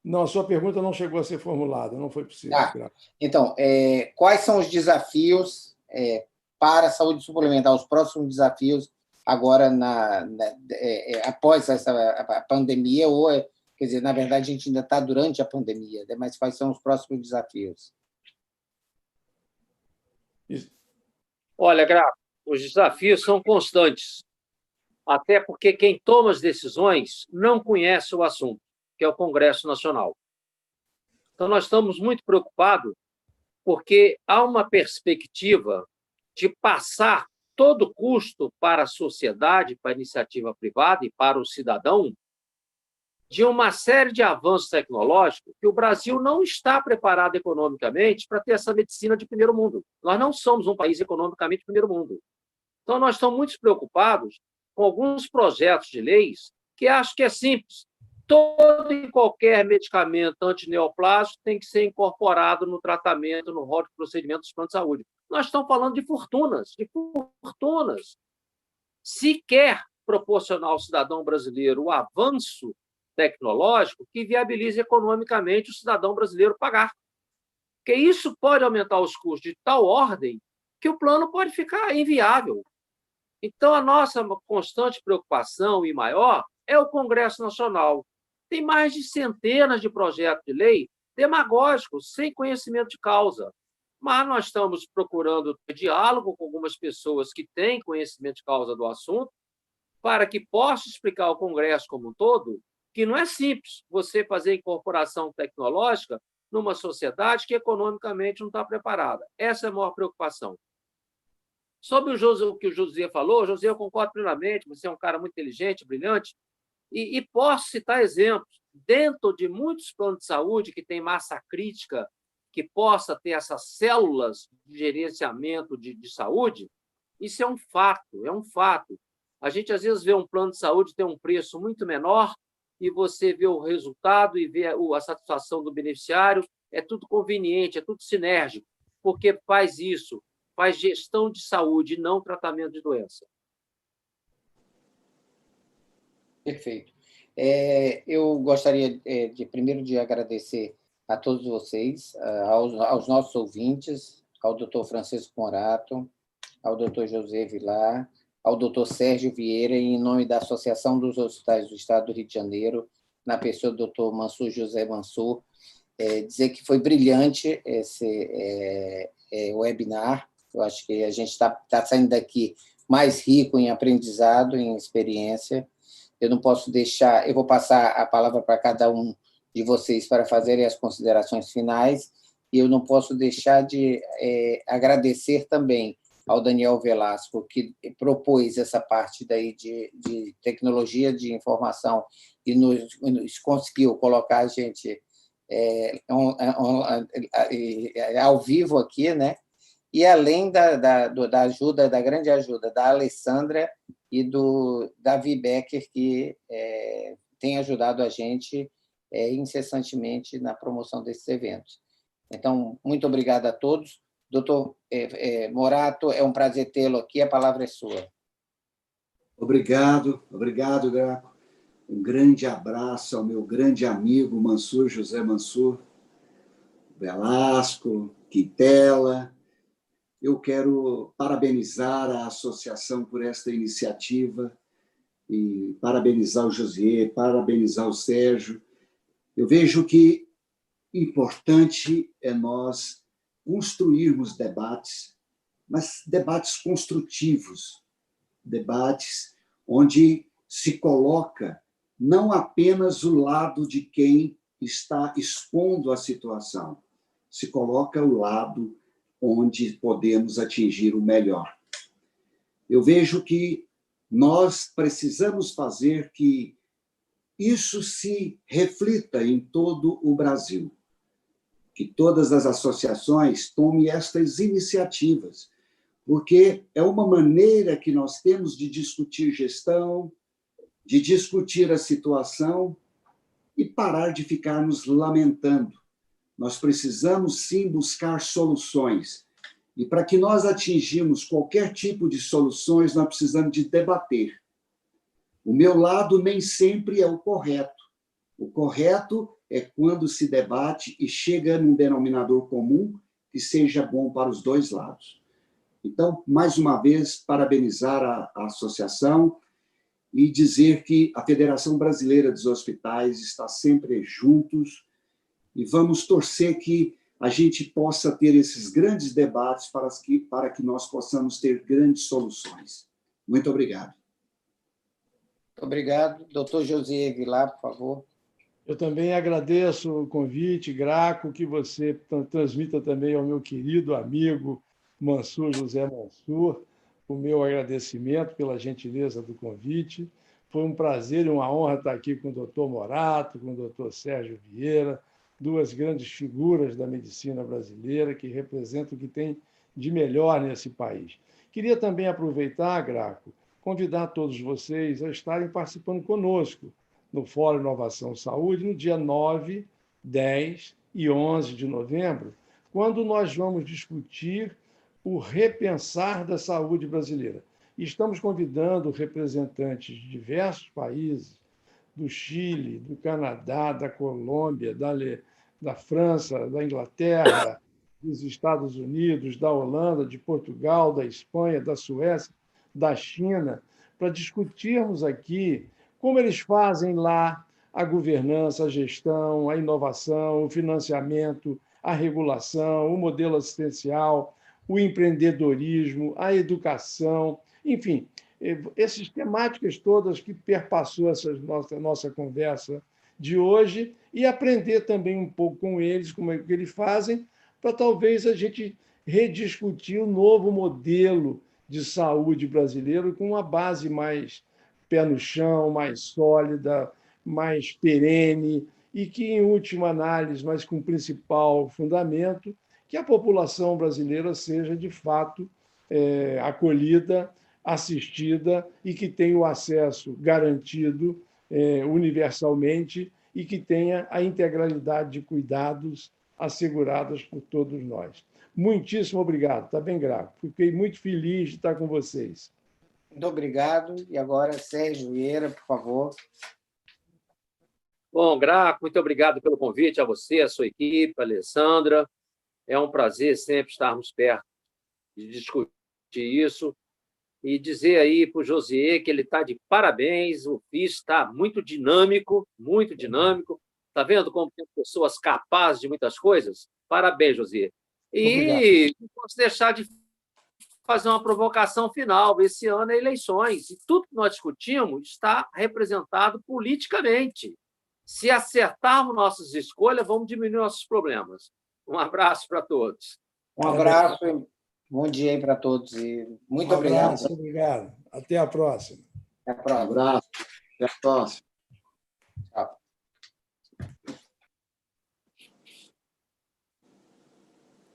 Não, a sua pergunta não chegou a ser formulada, não foi possível.
Então, quais são os desafios para a saúde suplementar, os próximos desafios agora após a pandemia, ou, quer dizer, na verdade, a gente ainda está durante a pandemia, né? Mas quais são os próximos desafios?
Olha, Graco, os desafios são constantes. até porque quem toma as decisões não conhece o assunto, que é o Congresso Nacional. Então, nós estamos muito preocupados porque há uma perspectiva de passar todo o custo para a sociedade, para a iniciativa privada e para o cidadão, de uma série de avanços tecnológicos que o Brasil não está preparado economicamente para ter essa medicina de primeiro mundo. Nós não somos um país economicamente de primeiro mundo. Então, nós estamos muito preocupados com alguns projetos de leis que acho que é simples. Todo e qualquer medicamento antineoplásico tem que ser incorporado no tratamento, no rol de procedimento dos planos de saúde. Nós estamos falando de fortunas, Se quer proporcionar ao cidadão brasileiro o avanço tecnológico que viabilize economicamente o cidadão brasileiro pagar. Porque isso pode aumentar os custos de tal ordem que o plano pode ficar inviável. Então, a nossa constante preocupação e maior é o Congresso Nacional. Tem mais de centenas de projetos de lei demagógicos, sem conhecimento de causa. Mas nós estamos procurando ter diálogo com algumas pessoas que têm conhecimento de causa do assunto, para que possa explicar ao Congresso como um todo que não é simples você fazer incorporação tecnológica numa sociedade que economicamente não está preparada. Essa é a maior preocupação. Sobre o que o José falou, José, eu concordo plenamente, você é um cara muito inteligente, brilhante, e posso citar exemplos. Dentro de muitos planos de saúde que tem massa crítica, que possa ter essas células de gerenciamento de saúde, isso é um fato. A gente, às vezes, vê um plano de saúde ter um preço muito menor e você vê o resultado e vê a satisfação do beneficiário, é tudo conveniente, é tudo sinérgico, porque faz isso, faz gestão de saúde, não tratamento de doença.
Perfeito. Eu gostaria, primeiro, de agradecer a todos vocês, aos nossos ouvintes, ao doutor Francisco Morato, ao doutor José Vilar, ao doutor Sérgio Vieira, em nome da Associação dos Hospitais do Estado do Rio de Janeiro, na pessoa do doutor Mansur José Mansur, dizer que foi brilhante esse webinar. Eu acho que a gente está saindo daqui mais rico em aprendizado, em experiência. Eu não posso deixar... Eu vou passar a palavra para cada um de vocês para fazerem as considerações finais, e eu não posso deixar de agradecer também ao Daniel Velasco, que propôs essa parte daí de tecnologia de informação e nos conseguiu colocar a gente ao vivo aqui, né? E além da ajuda, da grande ajuda da Alessandra e do Davi Becker, que tem ajudado a gente incessantemente na promoção desses eventos. Então, muito obrigado a todos. Doutor Morato, é um prazer tê-lo aqui, a palavra é sua.
Obrigado, Graco. Um grande abraço ao meu grande amigo Mansur José Mansur, Velasco, Quintela. Eu quero parabenizar a associação por esta iniciativa e parabenizar o José, parabenizar o Sérgio. Eu vejo que importante é nós construirmos debates, mas debates construtivos, debates onde se coloca não apenas o lado de quem está expondo a situação, se coloca o lado onde podemos atingir o melhor. Eu vejo que nós precisamos fazer que isso se reflita em todo o Brasil, que todas as associações tomem estas iniciativas, porque é uma maneira que nós temos de discutir gestão, de discutir a situação e parar de ficar nos lamentando. Nós precisamos, sim, buscar soluções. E para que nós atingirmos qualquer tipo de soluções, nós precisamos de debater. O meu lado nem sempre é o correto. O correto é quando se debate e chega num denominador comum que seja bom para os dois lados. Então, mais uma vez, parabenizar a associação e dizer que a Federação Brasileira dos Hospitais está sempre juntos e vamos torcer que a gente possa ter esses grandes debates para que nós possamos ter grandes soluções. Muito obrigado.
Obrigado. Doutor José Vilar, por favor.
Eu também agradeço o convite, Graco, que você transmita também ao meu querido amigo Mansur José Mansur, o meu agradecimento pela gentileza do convite. Foi um prazer e uma honra estar aqui com o doutor Morato, com o doutor Sérgio Vieira, duas grandes figuras da medicina brasileira que representam o que tem de melhor nesse país. Queria também aproveitar, Graco, convidar todos vocês a estarem participando conosco no Fórum Inovação Saúde, no dia 9, 10 e 11 de novembro, quando nós vamos discutir o repensar da saúde brasileira. E estamos convidando representantes de diversos países, do Chile, do Canadá, da Colômbia, da França, da Inglaterra, dos Estados Unidos, da Holanda, de Portugal, da Espanha, da Suécia, da China, para discutirmos aqui como eles fazem lá a governança, a gestão, a inovação, o financiamento, a regulação, o modelo assistencial, o empreendedorismo, a educação, enfim, essas temáticas todas que perpassou essa nossa conversa de hoje e aprender também um pouco com eles, como é que eles fazem, para talvez a gente rediscutir o novo modelo de saúde brasileiro com uma base mais pé no chão, mais sólida, mais perene e que, em última análise, mas com o principal fundamento, que a população brasileira seja, de fato, acolhida, assistida e que tenha o acesso garantido universalmente e que tenha a integralidade de cuidados asseguradas por todos nós. Muitíssimo obrigado, está bem, Graco. Fiquei muito feliz de estar com vocês.
Muito obrigado. E agora, Sérgio Vieira, por favor.
Bom, Graco, muito obrigado pelo convite a você, a sua equipe, a Alessandra. É um prazer sempre estarmos perto de discutir isso e dizer aí para o José que ele está de parabéns, o FIS está muito dinâmico, muito dinâmico. Está vendo como tem pessoas capazes de muitas coisas? Parabéns, José. E não posso deixar de fazer uma provocação final. Esse ano é eleições e tudo que nós discutimos está representado politicamente. Se acertarmos nossas escolhas, vamos diminuir nossos problemas. Um abraço para todos.
Um abraço, bom dia aí para todos e muito obrigado.
Obrigado. Até a próxima.
Até a próxima.
Um abraço. Até a próxima.